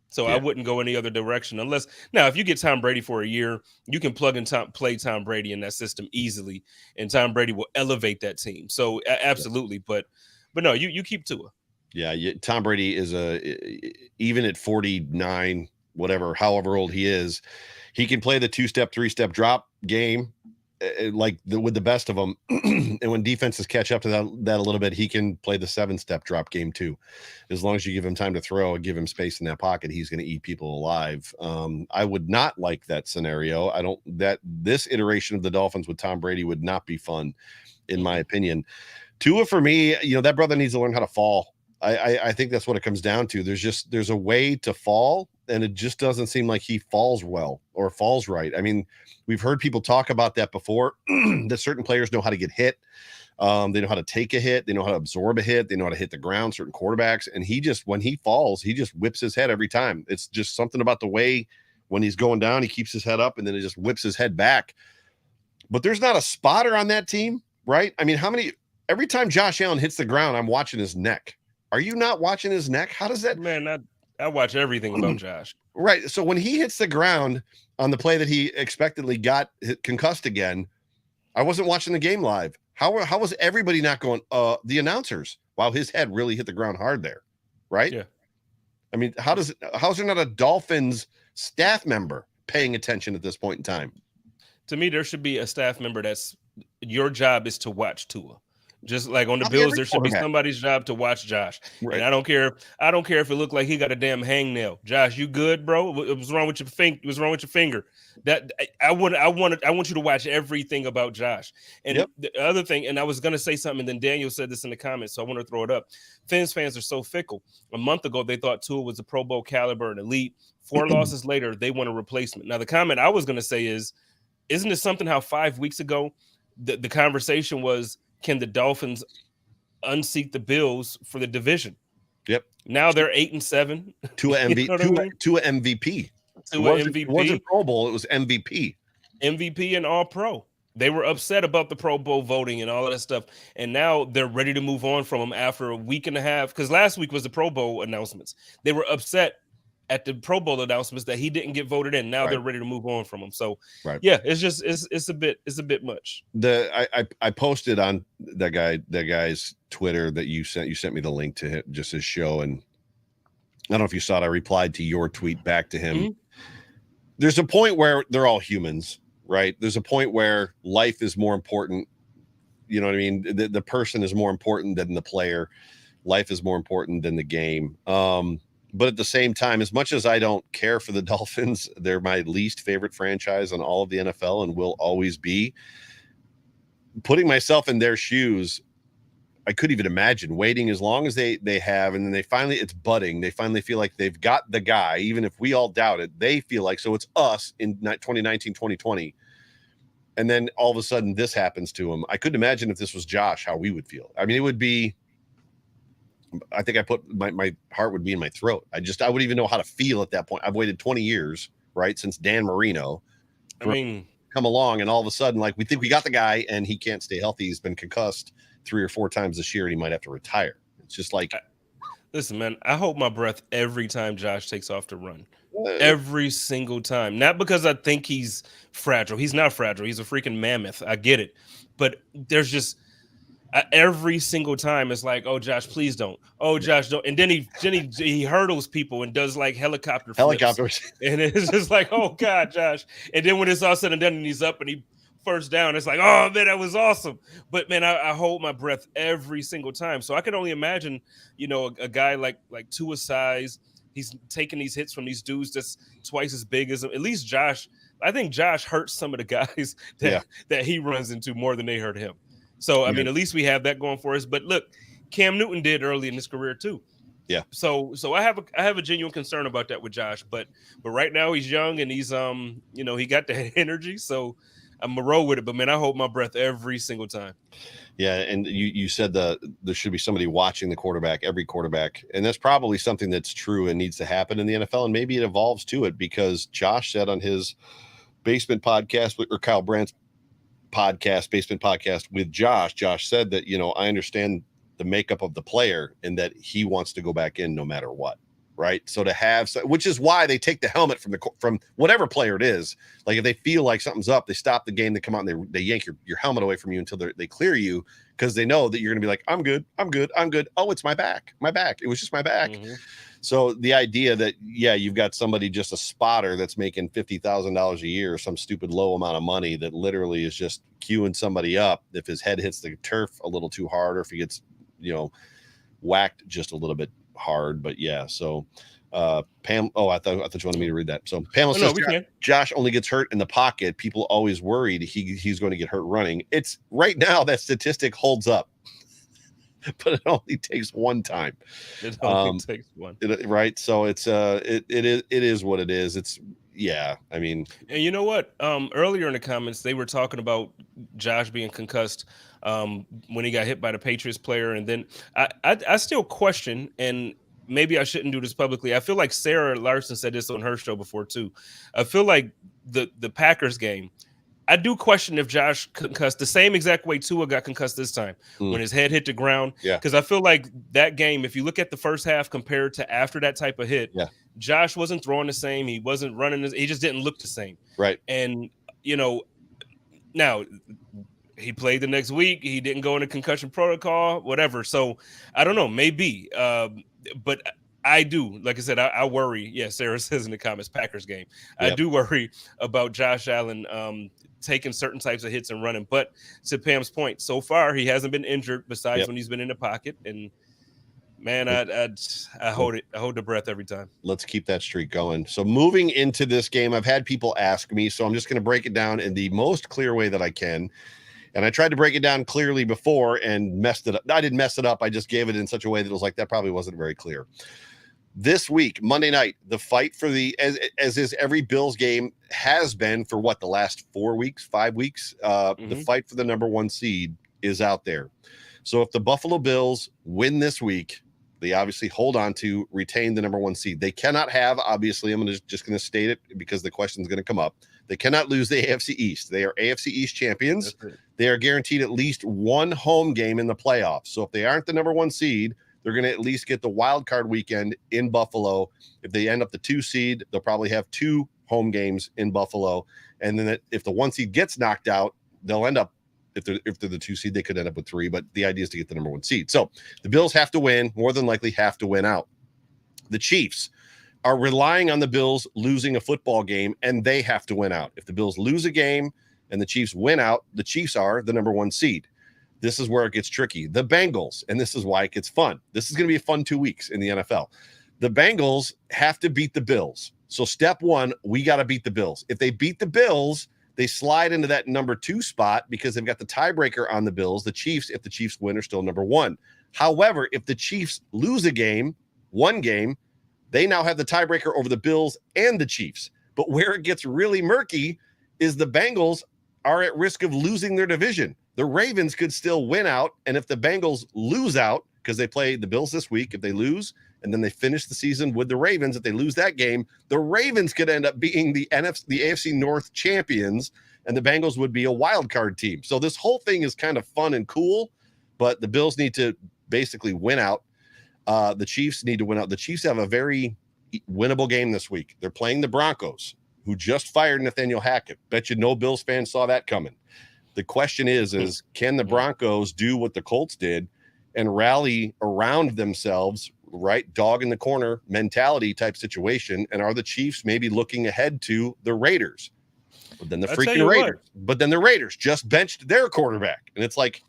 So I wouldn't go any other direction unless now, if you get Tom Brady for a year, you can plug and play Tom Brady in that system easily, and Tom Brady will elevate that team. So absolutely. But no, you keep Tua. Yeah. Tom Brady is even at 49, however old he is, he can play the 2-step, 3-step drop game with the best of them. And when defenses catch up to that a little bit, he can play the 7-step drop game too. As long as you give him time to throw and give him space in that pocket, he's going to eat people alive. I would not like that scenario. This iteration of the Dolphins with Tom Brady would not be fun, in my opinion. Tua, for me, that brother needs to learn how to fall. I think that's what it comes down to. There's a way to fall, and it just doesn't seem like he falls well or falls right. I mean, we've heard people talk about that before, that certain players know how to get hit. They know how to take a hit. They know how to absorb a hit. They know how to hit the ground, certain quarterbacks. And when he falls, he just whips his head every time. It's just something about the way when he's going down, he keeps his head up and then it just whips his head back. But there's not a spotter on that team, right? I mean, every time Josh Allen hits the ground, I'm watching his neck. Are you not watching his neck? How does that? Man, I watch everything about Josh. Right. So when he hits the ground on the play that he expectedly got concussed again, I wasn't watching the game live. How was everybody not going, the announcers, wow, his head really hit the ground hard there. Right. Yeah. I mean, how's there not a Dolphins staff member paying attention at this point in time? To me, there should be a staff member your job is to watch Tua. Just like on the Bills, there should be somebody's job to watch Josh. Right. And I don't care if it looked like he got a damn hangnail. Josh, you good, bro? What's wrong with your finger? That I want you to watch everything about Josh. And the other thing, and I was gonna say something, and then Daniel said this in the comments, so I want to throw it up. Fans are so fickle. A month ago, they thought Tua was a Pro Bowl caliber and elite. 4 losses later, they want a replacement. Now, the comment I was gonna say is, isn't it something how 5 weeks ago the conversation was, can the Dolphins unseat the Bills for the division? Yep. Now they're 8-7. To an MVP. It wasn't Pro Bowl. It was MVP. MVP and All Pro. They were upset about the Pro Bowl voting and all of that stuff, and now they're ready to move on from him after a week and a half. Because last week was the Pro Bowl announcements. They were upset at the Pro Bowl announcements that he didn't get voted in. Now they're ready to move on from him. So yeah, it's a bit much. I posted on that guy's Twitter that you sent me the link to just his show, and I don't know if you saw it. I replied to your tweet back to him. Mm-hmm. There's a point where they're all humans, right? There's a point where life is more important. You know what I mean? The person is more important than the player. Life is more important than the game. But at the same time, as much as I don't care for the Dolphins, they're my least favorite franchise in all of the NFL and will always be. Putting myself in their shoes, I couldn't even imagine waiting as long as they have, and then they finally, it's budding. They finally feel like they've got the guy, even if we all doubt it. They feel like, so it's us in 2019, 2020. And then all of a sudden this happens to him. I couldn't imagine if this was Josh, how we would feel. I mean, it would be, I think I put my heart would be in my throat. I wouldn't even know how to feel at that point. I've waited 20 years, right? Since Dan Marino. Come along, and all of a sudden, like, we think we got the guy and he can't stay healthy. He's been concussed 3 or 4 times this year and he might have to retire. It's just like, listen, man, I hold my breath every time Josh takes off to run. Every single time. Not because I think he's fragile. He's not fragile. He's a freaking mammoth. I get it. But there's just every single time it's like, oh, Josh, please don't. Oh, Josh, don't. And then he hurdles people and does like helicopters. And it's just like, oh God, Josh. And then when it's all said and done and he's up and he first down, it's like, oh man, that was awesome. But man, I hold my breath every single time. So I can only imagine, a guy like Tua's size. He's taking these hits from these dudes that's twice as big as him. At least Josh, I think Josh hurts some of the guys that he runs into more than they hurt him. So, I mean, at least we have that going for us. But look, Cam Newton did early in his career too. Yeah. So I have a genuine concern about that with Josh. But right now he's young and he's he got the energy. So I'm gonna roll with it. But man, I hold my breath every single time. Yeah, and you said there should be somebody watching the quarterback, every quarterback, and that's probably something that's true and needs to happen in the NFL, and maybe it evolves to it, because Josh said on his Basement podcast, or Kyle Brandt's podcast, Basement podcast with Josh said that, I understand the makeup of the player and that he wants to go back in no matter what. Right. So to have, which is why they take the helmet from whatever player it is. Like if they feel like something's up, they stop the game, they come out and they yank your helmet away from you until they clear you, because they know that you're going to be like, I'm good. Oh, it's my back. It was just my back. Mm-hmm. So the idea that, you've got somebody, just a spotter that's making $50,000 a year, some stupid low amount of money that literally is just queuing somebody up if his head hits the turf a little too hard, or if he gets, whacked just a little bit hard. But so Pam, I thought you wanted me to read that. So Pamela says Josh only gets hurt in the pocket. People always worried he's going to get hurt running. It's right now that statistic holds up. But it only takes one time. It only takes one. Right. So it's it is what it is. It's I mean, and you know what? Earlier in the comments they were talking about Josh being concussed when he got hit by the Patriots player, and then I still question, and maybe I shouldn't do this publicly. I feel like Sarah Larson said this on her show before too. I feel like the Packers game, I do question if Josh concussed the same exact way Tua got concussed this time when his head hit the ground. Yeah. Because I feel like that game, if you look at the first half compared to after that type of hit, Josh wasn't throwing the same. He wasn't running. He just didn't look the same. Right. And, now he played the next week. He didn't go into concussion protocol, whatever. So I don't know, maybe. But I do, like I said, I worry. Yeah, Sarah says in the comments, Packers game. Yep. I do worry about Josh Allen taking certain types of hits and running. But to Pam's point, so far he hasn't been injured besides when he's been in the pocket. And man, I hold it. I hold the breath every time. Let's keep that streak going. So moving into this game, I've had people ask me, so I'm just going to break it down in the most clear way that I can. And I tried to break it down clearly before and messed it up. I didn't mess it up. I just gave it in such a way that it was like, that probably wasn't very clear. This week, Monday night, the fight for as is every Bills game has been for the last 5 weeks, the fight for the number 1 seed is out there. So if the Buffalo Bills win this week, They obviously hold on to retain the number 1 seed. They cannot have, obviously, I'm just going to state it because the question is going to come up. They cannot lose the AFC East. They are AFC East champions. They are guaranteed at least one home game in the playoffs. So if they aren't the number 1 seed, they're going to at least get the wild card weekend in Buffalo. If they end up the 2 seed, they'll probably have 2 home games in Buffalo. And then if the 1 seed gets knocked out, they'll end up, if they're the 2 seed, they could end up with 3, but the idea is to get the number 1 seed. So the Bills have to win, more than likely have to win out. The Chiefs are relying on the Bills losing a football game, and they have to win out. If the Bills lose a game and the Chiefs win out, the Chiefs are the number 1 seed. This is where it gets tricky. The Bengals, and this is why it gets fun. This is going to be a fun 2 weeks in the NFL. The Bengals have to beat the Bills. So step 1, we got to beat the Bills. If they beat the Bills, they slide into that number 2 spot because they've got the tiebreaker on the Bills. The Chiefs, if the Chiefs win, are still number 1. However, if the Chiefs lose a game, one game, they now have the tiebreaker over the Bills and the Chiefs. But where it gets really murky is the Bengals are at risk of losing their division. The Ravens could still win out, and if the Bengals lose out, because they play the Bills this week, if they lose, and then they finish the season with the Ravens, if they lose that game, the Ravens could end up being the AFC North champions, and the Bengals would be a wild card team. So this whole thing is kind of fun and cool, but the Bills need to basically win out. The Chiefs need to win out. The Chiefs have a very winnable game this week. They're playing the Broncos, who just fired Nathaniel Hackett. Bet you no Bills fans saw that coming. The question is can the Broncos do what the Colts did and rally around themselves, right? Dog in the corner mentality type situation. And are the Chiefs maybe looking ahead to the Raiders? But then the Raiders just benched their quarterback. And it's like,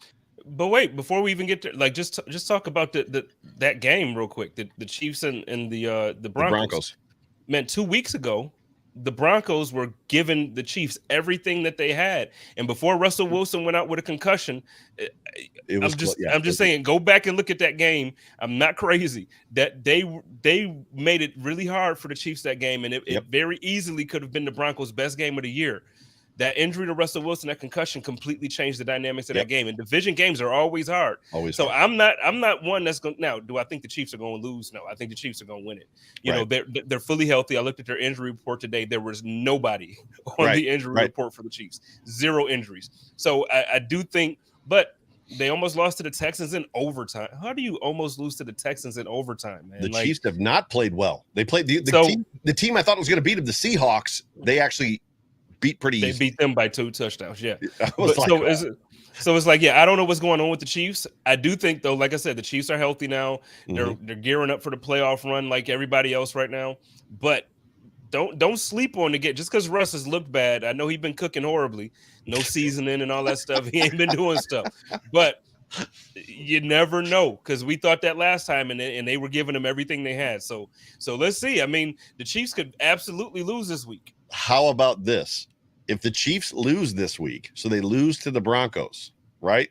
but wait, before we even get to just talk about that game real quick. The Chiefs and the Broncos. Man, 2 weeks ago, the Broncos were giving the Chiefs everything that they had, and before Russell Wilson went out with a concussion, I'm just saying, go back and look at that game. I'm not crazy that they made it really hard for the Chiefs that game, and it very easily could have been the Broncos' best game of the year. That injury to Russell Wilson, that concussion, completely changed the dynamics of that game. And division games are always hard. So I'm not one that's going. Now, do I think the Chiefs are going to lose? No, I think the Chiefs are going to win it. You know, they're fully healthy. I looked at their injury report today. There was nobody on the injury report for the Chiefs. 0 injuries. So I do think, but they almost lost to the Texans in overtime. How do you almost lose to the Texans in overtime, man? The Chiefs have not played well. They played the team I thought was going to beat them, the Seahawks. They actually beat pretty easy. They beat them by 2 touchdowns. Yeah. So it's like, I don't know what's going on with the Chiefs. I do think, though, like I said, the Chiefs are healthy now. They're gearing up for the playoff run like everybody else right now. But don't sleep on the game. Just because Russ has looked bad, I know he's been cooking horribly, no seasoning and all that stuff. He ain't been doing stuff. But you never know, because we thought that last time, and they were giving them everything they had. So let's see. I mean, the Chiefs could absolutely lose this week. How about this? If the Chiefs lose this week, so they lose to the Broncos, right?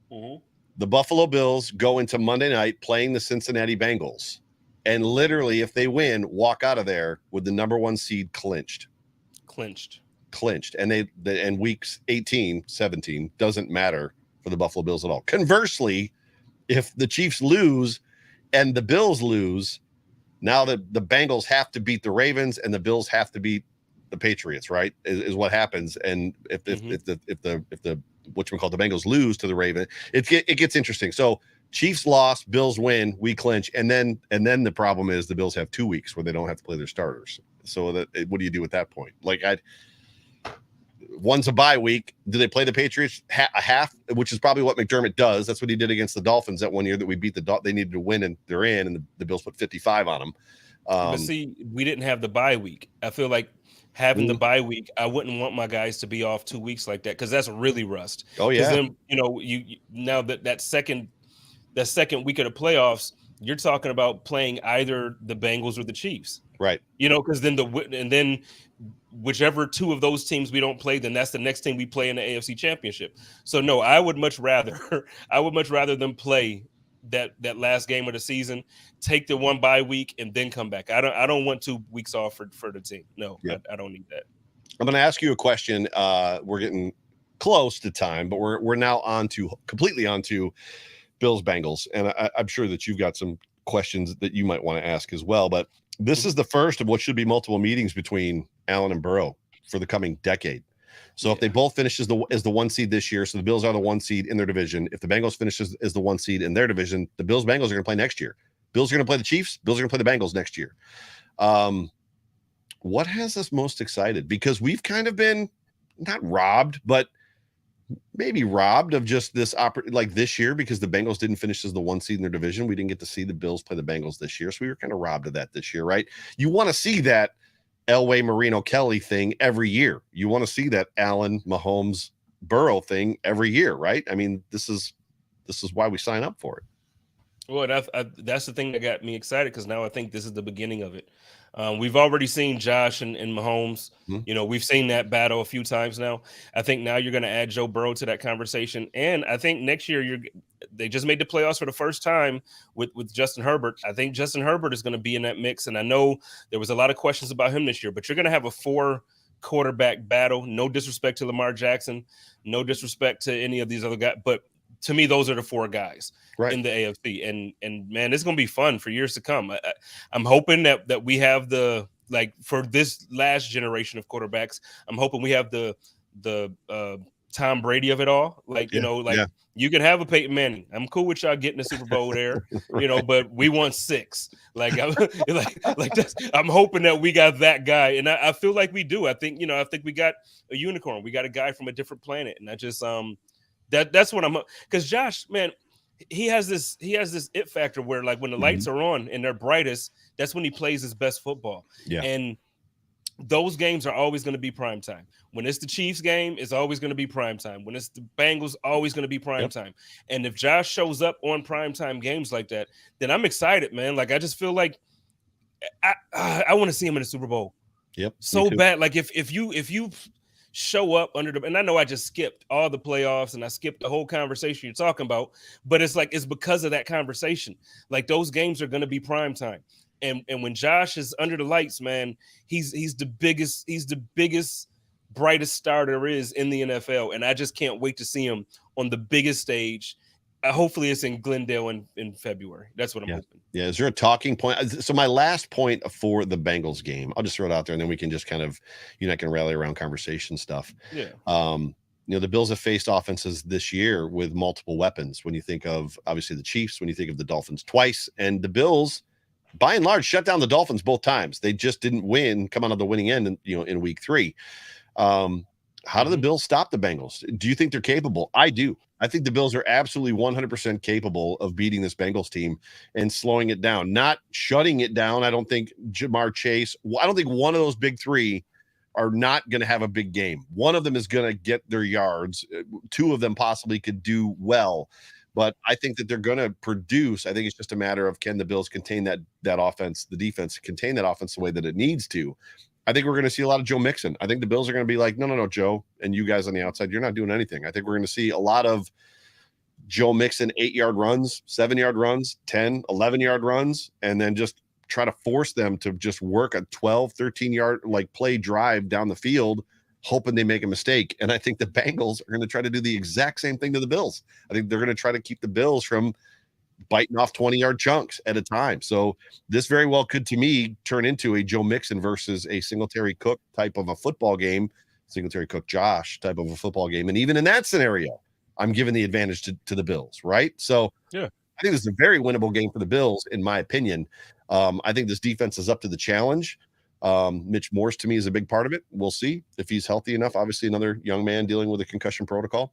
The Buffalo Bills go into Monday night playing the Cincinnati Bengals. And literally, if they win, walk out of there with the number 1 seed clinched. And and weeks 18, 17 doesn't matter for the Buffalo Bills at all. Conversely, if the Chiefs lose and the Bills lose, now the Bengals have to beat the Ravens and the Bills have to beat the Patriots, right? Is what happens. And if the whatchamacallit, the Bengals lose to the Ravens, it gets interesting. So Chiefs lost, Bills win, we clinch, and then the problem is the Bills have 2 weeks where they don't have to play their starters. So what do you do at that point? Like, one's a bye week. Do they play the Patriots a half, which is probably what McDermott does? That's what he did against the Dolphins that one year that we beat they needed to win, and they're in, and the Bills put 55 on them. But see, we didn't have the bye week. I feel like having the bye week, I wouldn't want my guys to be off 2 weeks like that, because that's really rust. Oh yeah. Then, you now that second week of the playoffs, you're talking about playing either the Bengals or the Chiefs, right? Because then whichever 2 of those teams we don't play, then that's the next team we play in the AFC Championship. So no, I would much rather them play that last game of the season, take the 1 bye week, and then come back. I don't want 2 weeks off for the team. No, I don't need that. I'm going to ask you a question. We're getting close to time, but we're now completely on to Bills Bengals, and I'm sure that you've got some questions that you might want to ask as well. But this is the first of what should be multiple meetings between Allen and Burrow for the coming decade. So if they both finish as the 1 seed this year, so the Bills are the 1 seed in their division. If the Bengals finishes as the 1 seed in their division, the Bengals are going to play next year. Bills are going to play the Chiefs. Bills are going to play the Bengals next year. What has us most excited? Because we've kind of been not robbed, but maybe robbed of just this like this year, because the Bengals didn't finish as the 1 seed in their division. We didn't get to see the Bills play the Bengals this year. So we were kind of robbed of that this year, right? You want to see that Elway, Marino, Kelly thing every year. You want to see that Allen, Mahomes, Burrow thing every year, right? I mean, this is why we sign up for it. Well, that's the thing that got me excited, because now I think this is the beginning of it. We've already seen Josh and Mahomes. Mm-hmm. You know, we've seen that battle a few times now. I think now you're going to add Joe Burrow to that conversation. And I think next year they just made the playoffs for the first time with Justin Herbert. I think Justin Herbert is going to be in that mix. And I know there was a lot of questions about him this year, but you're going to have a 4 quarterback battle. No disrespect to Lamar Jackson, no disrespect to any of these other guys, but to me, those are the 4 guys in the AFC, and man, it's going to be fun for years to come. I'm hoping that we have for this last generation of quarterbacks. I'm hoping we have the Tom Brady of it all. You can have a Peyton Manning. I'm cool with y'all getting the Super Bowl there, Right. but we want 6. I'm hoping that we got that guy, and I feel like we do. I think we got a unicorn. We got a guy from a different planet, and I just that's what I'm, because Josh, man, he has this it factor where, like, when the lights are on and they're brightest, that's when he plays his best football. Yeah. And those games are always going to be prime time. When it's the Chiefs game, it's always going to be prime time. When it's the Bengals, always going to be prime time. And if Josh shows up on prime time games like that, then I'm excited, man. Like, I just feel like I want to see him in the Super Bowl. Yep. So bad. Like, if you show up and I know I just skipped all the playoffs and I skipped the whole conversation you're talking about, but it's because of that conversation. Like, those games are going to be prime time. And when Josh is under the lights, man, he's the biggest, brightest star there is in the NFL. And I just can't wait to see him on the biggest stage. Hopefully it's in Glendale in February. That's what I'm hoping. Yeah. Is there a talking point? So my last point for the Bengals game, I'll just throw it out there, and then we can just kind of, I can rally around conversation stuff. Yeah. The Bills have faced offenses this year with multiple weapons. When you think of, obviously, the Chiefs, when you think of the Dolphins twice, and the Bills, by and large, shut down the Dolphins both times. They just didn't come out of the winning end, in week 3. How do the Bills stop the Bengals? Do you think they're capable? I do. I think the Bills are absolutely 100% capable of beating this Bengals team and slowing it down, not shutting it down. I don't think Jamar Chase, I don't think one of those big 3 are not going to have a big game. One of them is going to get their yards. 2 of them possibly could do well, but I think that they're going to produce. I think it's just a matter of, can the Bills contain that offense, the defense contain that offense the way that it needs to. I think we're going to see a lot of Joe Mixon. I think the Bills are going to be like, no, Joe, and you guys on the outside, you're not doing anything. I think we're going to see a lot of Joe Mixon 8-yard runs, 7-yard runs, 10, 11-yard runs, and then just try to force them to just work a 12, 13-yard play drive down the field, hoping they make a mistake. And I think the Bengals are going to try to do the exact same thing to the Bills. I think they're going to try to keep the Bills from biting off 20-yard chunks at a time. So this very well could, to me, turn into a Joe Mixon versus a Singletary Cook type of a football game, Singletary Cook Josh type of a football game. And even in that scenario, I'm giving the advantage to the Bills, right? So yeah, I think this is a very winnable game for the Bills, in my opinion. I think this defense is up to the challenge. Mitch Morse, to me, is a big part of it. We'll see if he's healthy enough. Obviously, another young man dealing with a concussion protocol.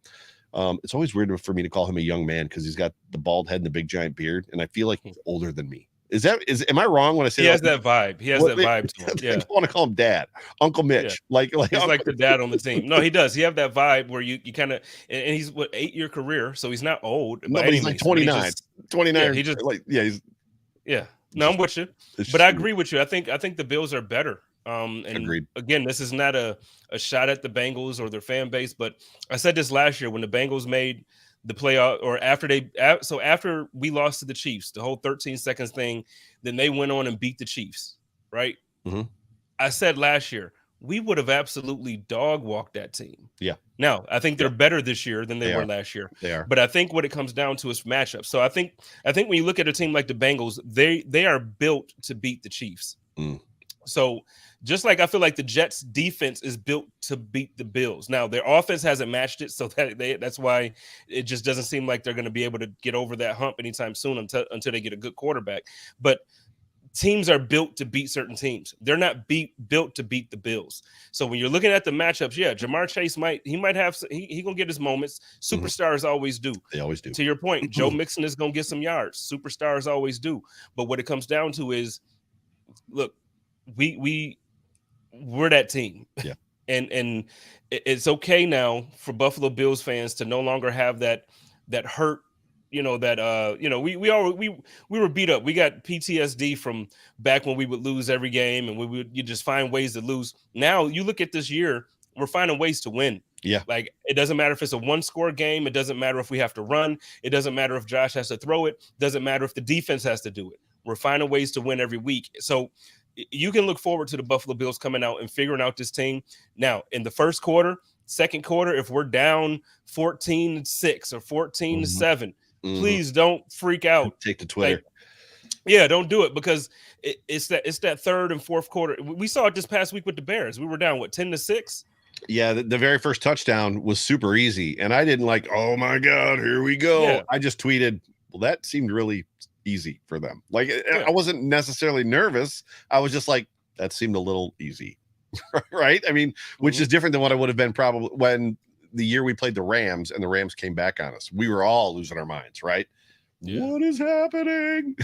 It's always weird for me to call him a young man, because he's got the bald head and the big giant beard, and I feel like he's older than me. Am I wrong when I say he has that vibe? He has that vibe to him. Yeah, I want to call him Dad, Uncle Mitch. Yeah. Like he's like the dad on the team. No, he does. He have that vibe where you kind of, and he's 8-year career, so he's not old. No, but he's like 29. 29. Yeah, yeah. No, I'm with you, but I agree with you. I think the Bills are better. And Agreed. Again, this is not a shot at the Bengals or their fan base, but I said this last year when the Bengals made the playoff, or after we lost to the Chiefs, the whole 13 seconds thing, then they went on and beat the Chiefs, right? Mm-hmm. I said last year, we would have absolutely dog walked that team. Yeah. Now, I think they're better this year than they were last year. They are. But I think what it comes down to is matchups. So I think when you look at a team like the Bengals, they are built to beat the Chiefs. So just like I feel like the Jets defense is built to beat the Bills. Now their offense hasn't matched it, so that's why it just doesn't seem like they're going to be able to get over that hump anytime soon until they get a good quarterback. But teams are built to beat certain teams. They're not built to beat the Bills. So when you're looking at the matchups, Jamar Chase might have he gonna get his moments. Superstars always do. They always do. To your point, Joe Mixon is gonna get some yards. Superstars always do. But what it comes down to is, look, we're that team. Yeah. And it's okay now for Buffalo Bills fans to no longer have that hurt. We were beat up. We got PTSD from back when we would lose every game and you just find ways to lose. Now you look at this year, we're finding ways to win. Yeah. Like it doesn't matter if it's a 1-score game. It doesn't matter if we have to run. It doesn't matter if Josh has to throw it. Doesn't matter if the defense has to do it. We're finding ways to win every week. So you can look forward to the Buffalo Bills coming out and figuring out this team. Now in the first quarter, second quarter, if we're down 14-6 or 14-7, please don't freak out. Take to Twitter. Don't do it because it's that third and fourth quarter. We saw it this past week with the Bears. We were down 10-6. Yeah, the very first touchdown was super easy, and I didn't oh my god, here we go. Yeah. I just tweeted, well, that seemed really easy for them. I wasn't necessarily nervous. I was just like, that seemed a little easy, right? I mean, which is different than what I would have been probably when the year we played the Rams and the Rams came back on us. We were all losing our minds, right? Yeah. What is happening?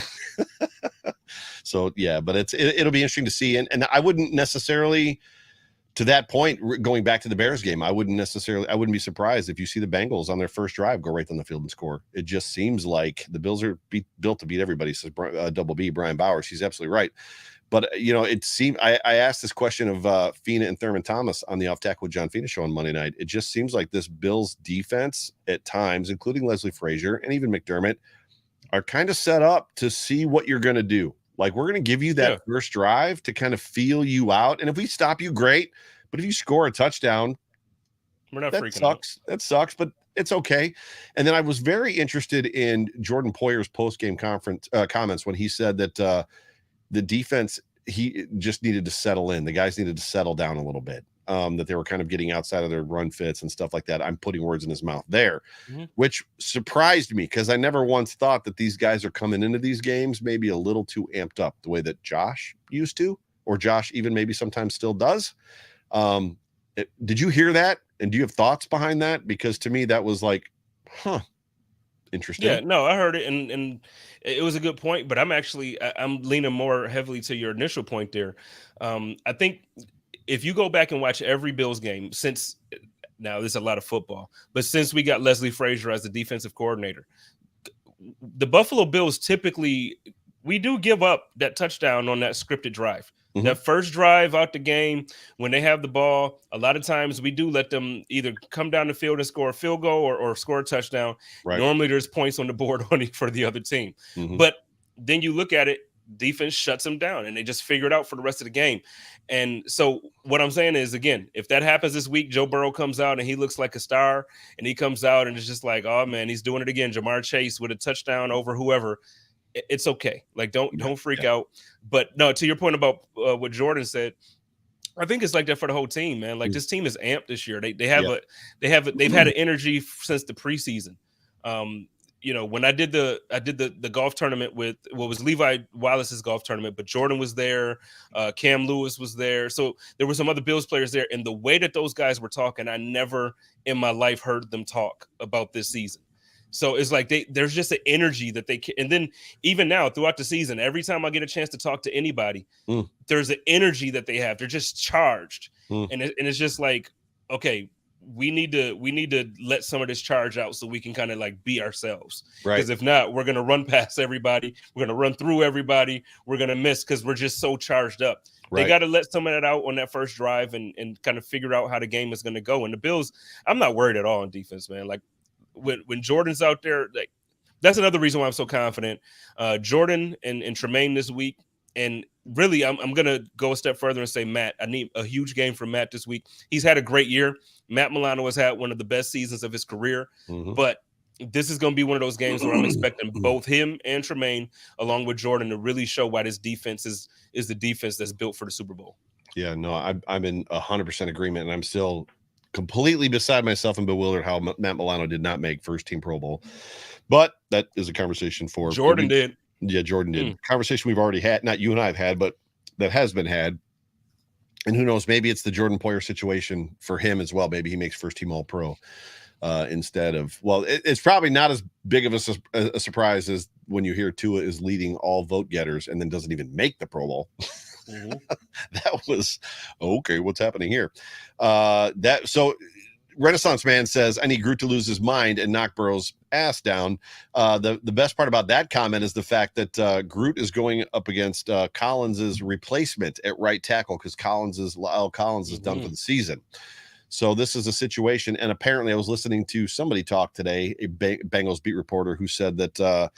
So, but it'll be interesting to see. And I wouldn't necessarily, to that point, going back to the Bears game, I wouldn't be surprised if you see the Bengals on their first drive go right down the field and score. It just seems like the Bills are built to beat everybody, says Double B, Brian Bowers. He's absolutely right. But, it seemed I asked this question of Fina and Thurman Thomas on the Off Tackle with John Fina show on Monday night. It just seems like this Bills defense at times, including Leslie Frazier and even McDermott, are kind of set up to see what you're going to do. Like, we're going to give you that first drive to kind of feel you out. And if we stop you, great. But if you score a touchdown, we're not freaking sucks. Out. That sucks, but it's okay. And then I was very interested in Jordan Poyer's post-game conference comments when he said that the defense, he just needed to settle in. The guys needed to settle down a little bit, that they were kind of getting outside of their run fits and stuff like that. I'm putting words in his mouth there, which surprised me because I never once thought that these guys are coming into these games maybe a little too amped up the way that Josh used to, or Josh even maybe sometimes still does. Did you hear that? And do you have thoughts behind that? Because to me, that was like, interesting. Yeah, no, I heard it, and it was a good point. But I'm leaning more heavily to your initial point there. I think if you go back and watch every Bills game since now, there's a lot of football, but since we got Leslie Frazier as the defensive coordinator, the Buffalo Bills typically we do give up that touchdown on that scripted drive. That first drive out the game, when they have the ball, a lot of times we do let them either come down the field and score a field goal or score a touchdown. Right. Normally there's points on the board for the other team. But then you look at it, defense shuts them down and they just figure it out for the rest of the game. And so what I'm saying is, again, if that happens this week, Joe Burrow comes out and he looks like a star and he comes out and it's just like, oh man, he's doing it again. Jamar Chase with a touchdown over whoever. It's okay. Like, don't freak out. But no, to your point about what Jordan said, I think it's like that for the whole team, man. Like this team is amped this year. They've had an energy since the preseason. When I did the golf tournament with what was Levi Wallace's golf tournament, but Jordan was there, Cam Lewis was there. So there were some other Bills players there. And the way that those guys were talking, I never in my life heard them talk about this season. So it's like there's just an energy that they can. And then even now throughout the season, every time I get a chance to talk to anybody, there's an energy that they have. They're just charged. And it's just like, okay, we need to let some of this charge out so we can kind of like be ourselves. Right. Because if not, we're going to run past everybody. We're going to run through everybody. We're going to miss because we're just so charged up. Right. They got to let some of that out on that first drive and kind of figure out how the game is going to go. And the Bills, I'm not worried at all on defense, man. Like, when Jordan's out there, like that's another reason why I'm so confident. Jordan and Tremaine this week, And really, I'm going to go a step further and say, Matt, I need a huge game from Matt this week. He's had a great year. Matt Milano has had one of the best seasons of his career, but this is going to be one of those games where I'm expecting both him and Tremaine, along with Jordan, to really show why this defense is the defense that's built for the Super Bowl. Yeah, no, I'm in 100% agreement, and I'm still completely beside myself and bewildered how Matt Milano did not make first team Pro Bowl. But that is a conversation for Jordan did. Yeah, Jordan did. Conversation we've already had, not you and I have had, but that has been had. And who knows, maybe it's the Jordan Poyer situation for him as well. Maybe he makes first team All Pro instead of, well, it's probably not as big of a surprise as when you hear Tua is leading all vote getters and then doesn't even make the Pro Bowl. That was okay. What's happening here? So Renaissance Man says, I need Groot to lose his mind and knock Burrow's ass down. The best part about that comment is the fact that Groot is going up against Collins's replacement at right tackle because La'el Collins is done for the season. So this is a situation, and apparently I was listening to somebody talk today, a Bengals beat reporter, who said that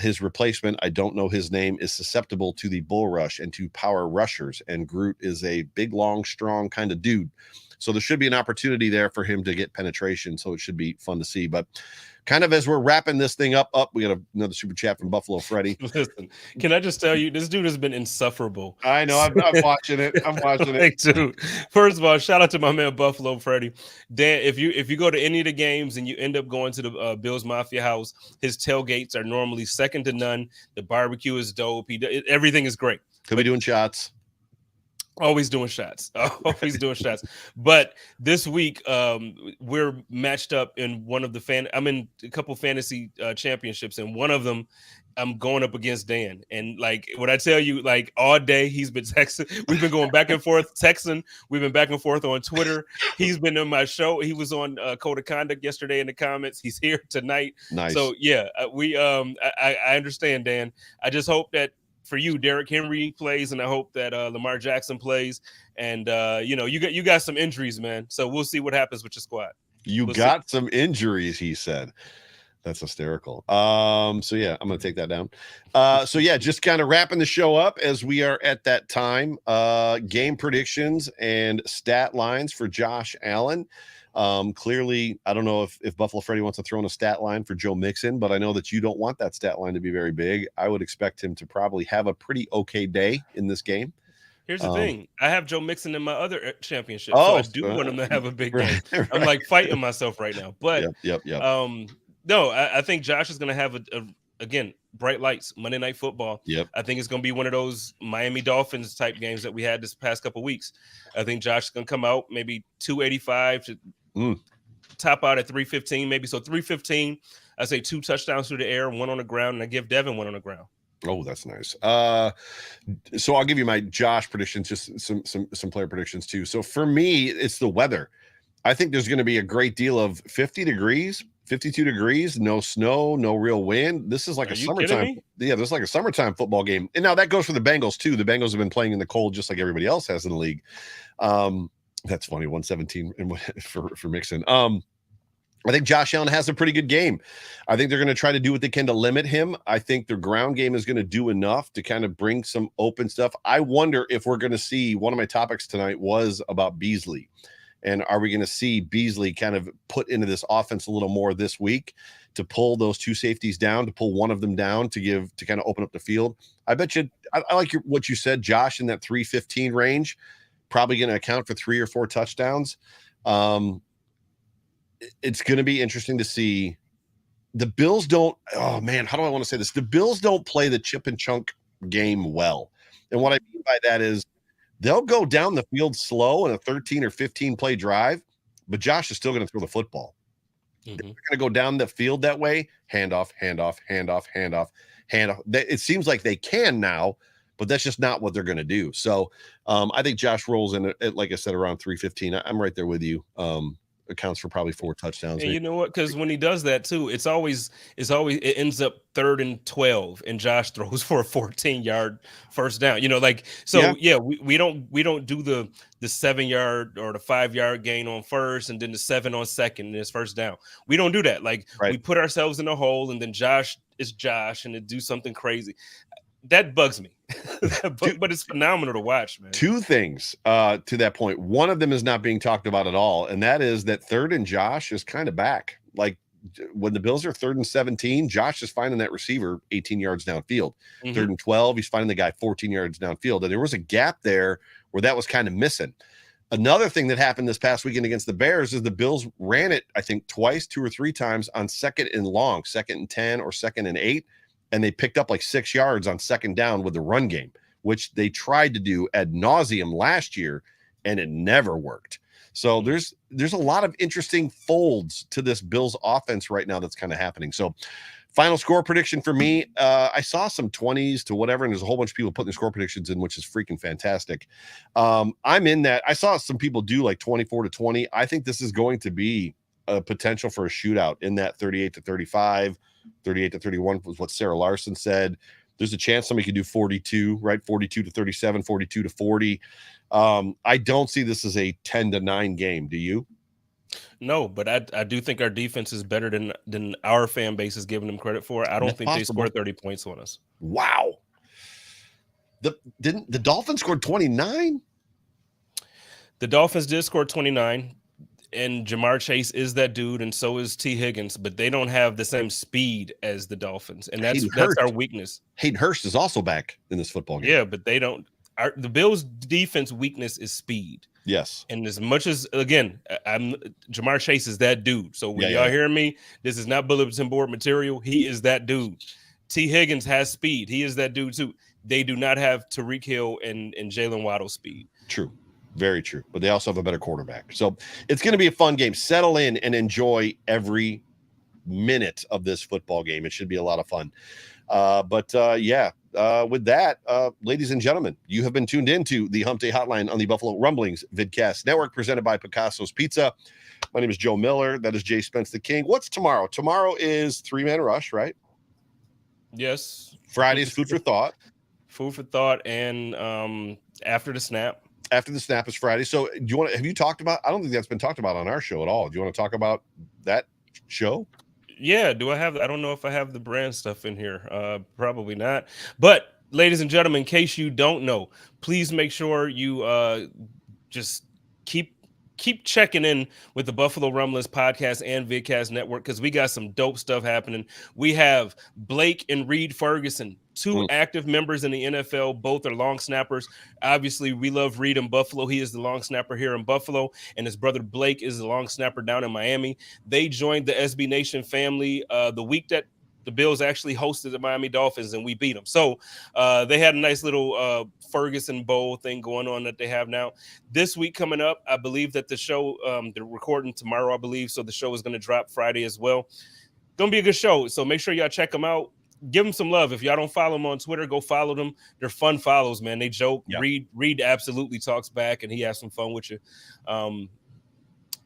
his replacement, I don't know his name, is susceptible to the bull rush and to power rushers, and Groot is a big, long, strong kind of dude. So there should be an opportunity there for him to get penetration. So it should be fun to see. But kind of as we're wrapping this thing up, we got another super chat from Buffalo Freddy. Listen, can I just tell you, this dude has been insufferable. I know. I'm watching it. I'm watching it. Dude. First of all, shout out to my man Buffalo Freddy. Dan, if you go to any of the games and you end up going to the Bills Mafia house, his tailgates are normally second to none. The barbecue is dope. Everything is great. Could be doing shots. Always doing shots. Always doing shots. But this week, we're matched up in one of the I'm in a couple fantasy championships, and one of them I'm going up against Dan. And like what I tell you, like all day he's been texting. We've been going back and forth texting. We've been back and forth on Twitter. He's been on my show. He was on Code of Conduct yesterday in the comments. He's here tonight. Nice. So yeah, I understand, Dan. I just hope that for you, Derrick Henry plays, and I hope that Lamar Jackson plays. And you got some injuries, man. So we'll see what happens with your squad. We'll got some injuries, he said. That's hysterical. So yeah, I'm gonna take that down. So yeah, just kind of wrapping the show up as we are at that time. Game predictions and stat lines for Josh Allen. Clearly, I don't know if Buffalo Freddy wants to throw in a stat line for Joe Mixon, but I know that you don't want that stat line to be very big. I would expect him to probably have a pretty okay day in this game. Here's the thing. I have Joe Mixon in my other championship, so I do want him to have a big game. Right. I'm like fighting myself right now. But yep. No, I think Josh is going to have again, bright lights, Monday Night Football. Yep. I think it's going to be one of those Miami Dolphins type games that we had this past couple of weeks. I think Josh is going to come out maybe 285 to top out at 315, maybe. So 315, I say 2 touchdowns through the air, 1 on the ground, and I give Devin 1 on the ground. Oh, that's nice. So I'll give you my Josh predictions, just some player predictions too. So for me, it's the weather. I think there's going to be a great deal of 50 degrees, 52 degrees, no snow, no real wind. This is like a summertime. Yeah, this is like a summertime football game. And now that goes for the Bengals too. The Bengals have been playing in the cold just like everybody else has in the league. That's funny. 117 for Mixon. I think Josh Allen has a pretty good game. I think they're going to try to do what they can to limit him. I think their ground game is going to do enough to kind of bring some open stuff. I wonder if we're going to see, one of my topics tonight was about Beasley. And are we going to see Beasley kind of put into this offense a little more this week to pull those 2 safeties down, to pull one of them down to kind of open up the field? I bet you, I like what you said, Josh, in that 315 range, probably going to account for 3 or 4 touchdowns. It's going to be interesting to see. The Bills don't, oh man, how do I want to say this? The Bills don't play the chip and chunk game well. And what I mean by that is they'll go down the field slow in a 13 or 15 play drive, but Josh is still going to throw the football. They're going to go down the field that way, handoff. It seems like they can now, but that's just not what they're going to do. So I think Josh rolls in at, like I said, around 315. I'm right there with you. Accounts for probably 4 touchdowns. And you know what? Because when he does that too, it ends up 3rd and 12, and Josh throws for a 14-yard first down. We don't do the 7-yard or the 5-yard gain on first, and then the 7 on second, and it's first down. We don't do that. We put ourselves in a hole, and then Josh is Josh, and to do something crazy. that bugs me. But it's phenomenal to watch, man. Two things to that point. One of them is not being talked about at all, and that is that 3rd and Josh is kind of back. Like when the Bills are 3rd and 17, Josh is finding that receiver 18 yards downfield. 3rd and 12, he's finding the guy 14 yards downfield. And there was a gap there where that was kind of missing. Another thing that happened this past weekend against the Bears is the Bills ran it, I think, twice, 2 or 3 times on 2nd and long, 2nd and 10 or 2nd and 8. And they picked up like 6 yards on 2nd down with the run game, which they tried to do ad nauseum last year, and it never worked. So there's a lot of interesting folds to this Bills offense right now that's kind of happening. So final score prediction for me, I saw some 20s to whatever, and there's a whole bunch of people putting their score predictions in, which is freaking fantastic. I'm in that. I saw some people do like 24-20. I think this is going to be a potential for a shootout in that 38-35, 38-31 was what Sarah Larson said. There's a chance somebody could do 42, right? 42-37, 42-40. I don't see this as a 10-9 game. Do you? No, but I do think our defense is better than our fan base is giving them credit for. I don't think they scored 30 points on us. Wow. The Dolphins scored 29? The Dolphins did score 29, and Jamar Chase is that dude, and so is T. Higgins, but they don't have the same speed as the Dolphins, and that's our weakness. Hayden Hurst is also back in this football game. Yeah, but they don't. The Bills' defense weakness is speed. Yes. And as much as, again, Jamar Chase is that dude. So when y'all hearing me, this is not bulletin board material. He is that dude. T. Higgins has speed. He is that dude too. They do not have Tyreek Hill and Jalen Waddle speed. True. Very true. But they also have a better quarterback. So it's going to be a fun game. Settle in and enjoy every minute of this football game. It should be a lot of fun. With that, ladies and gentlemen, you have been tuned into the Hump Day Hotline on the Buffalo Rumblings Vidcast Network, presented by Picasso's Pizza. My name is Joe Miller. That is Jay Spence the King. What's tomorrow? Tomorrow is 3-Man Rush, right? Yes. Friday's Food for Thought. Food for Thought, and after the snap. After the snap is Friday. So have you talked about, I don't think that's been talked about on our show at all. Do you want to talk about that show? Yeah. I don't know if I have the brand stuff in here. Probably not. But ladies and gentlemen, in case you don't know, please make sure you just keep checking in with the Buffalo Rumblings podcast and Vidcast Network, because we got some dope stuff happening. We have Blake and Reed Ferguson, 2 active members in the NFL. Both are long snappers. Obviously, we love Reed in Buffalo. He is the long snapper here in Buffalo, and his brother Blake is the long snapper down in Miami. They joined the SB Nation family the week that the Bills actually hosted the Miami Dolphins, and we beat them. So they had a nice little Ferguson Bowl thing going on that they have now. This week coming up, I believe that the show, they're recording tomorrow, I believe, so the show is going to drop Friday as well. Going to be a good show, so make sure y'all check them out. Give them some love. If y'all don't follow them on Twitter, go follow them. They're fun follows, man. They joke. Yep. Reed absolutely talks back, and he has some fun with you.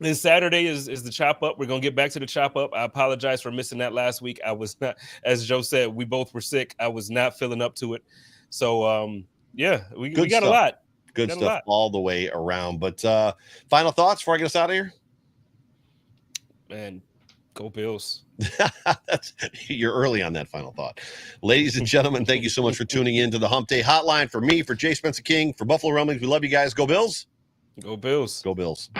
Then Saturday is the chop up. We're going to get back to the chop up. I apologize for missing that last week. I was not, as Joe said, we both were sick. I was not feeling up to it. So, we got a lot. Good stuff all the way around. But final thoughts before I get us out of here? Man, go Bills. You're early on that final thought. Ladies and gentlemen, thank you so much for tuning in to the Hump Day Hotline. For me, for Jay Spencer King, for Buffalo Rumblings, we love you guys. Go Bills. Go Bills. Go Bills.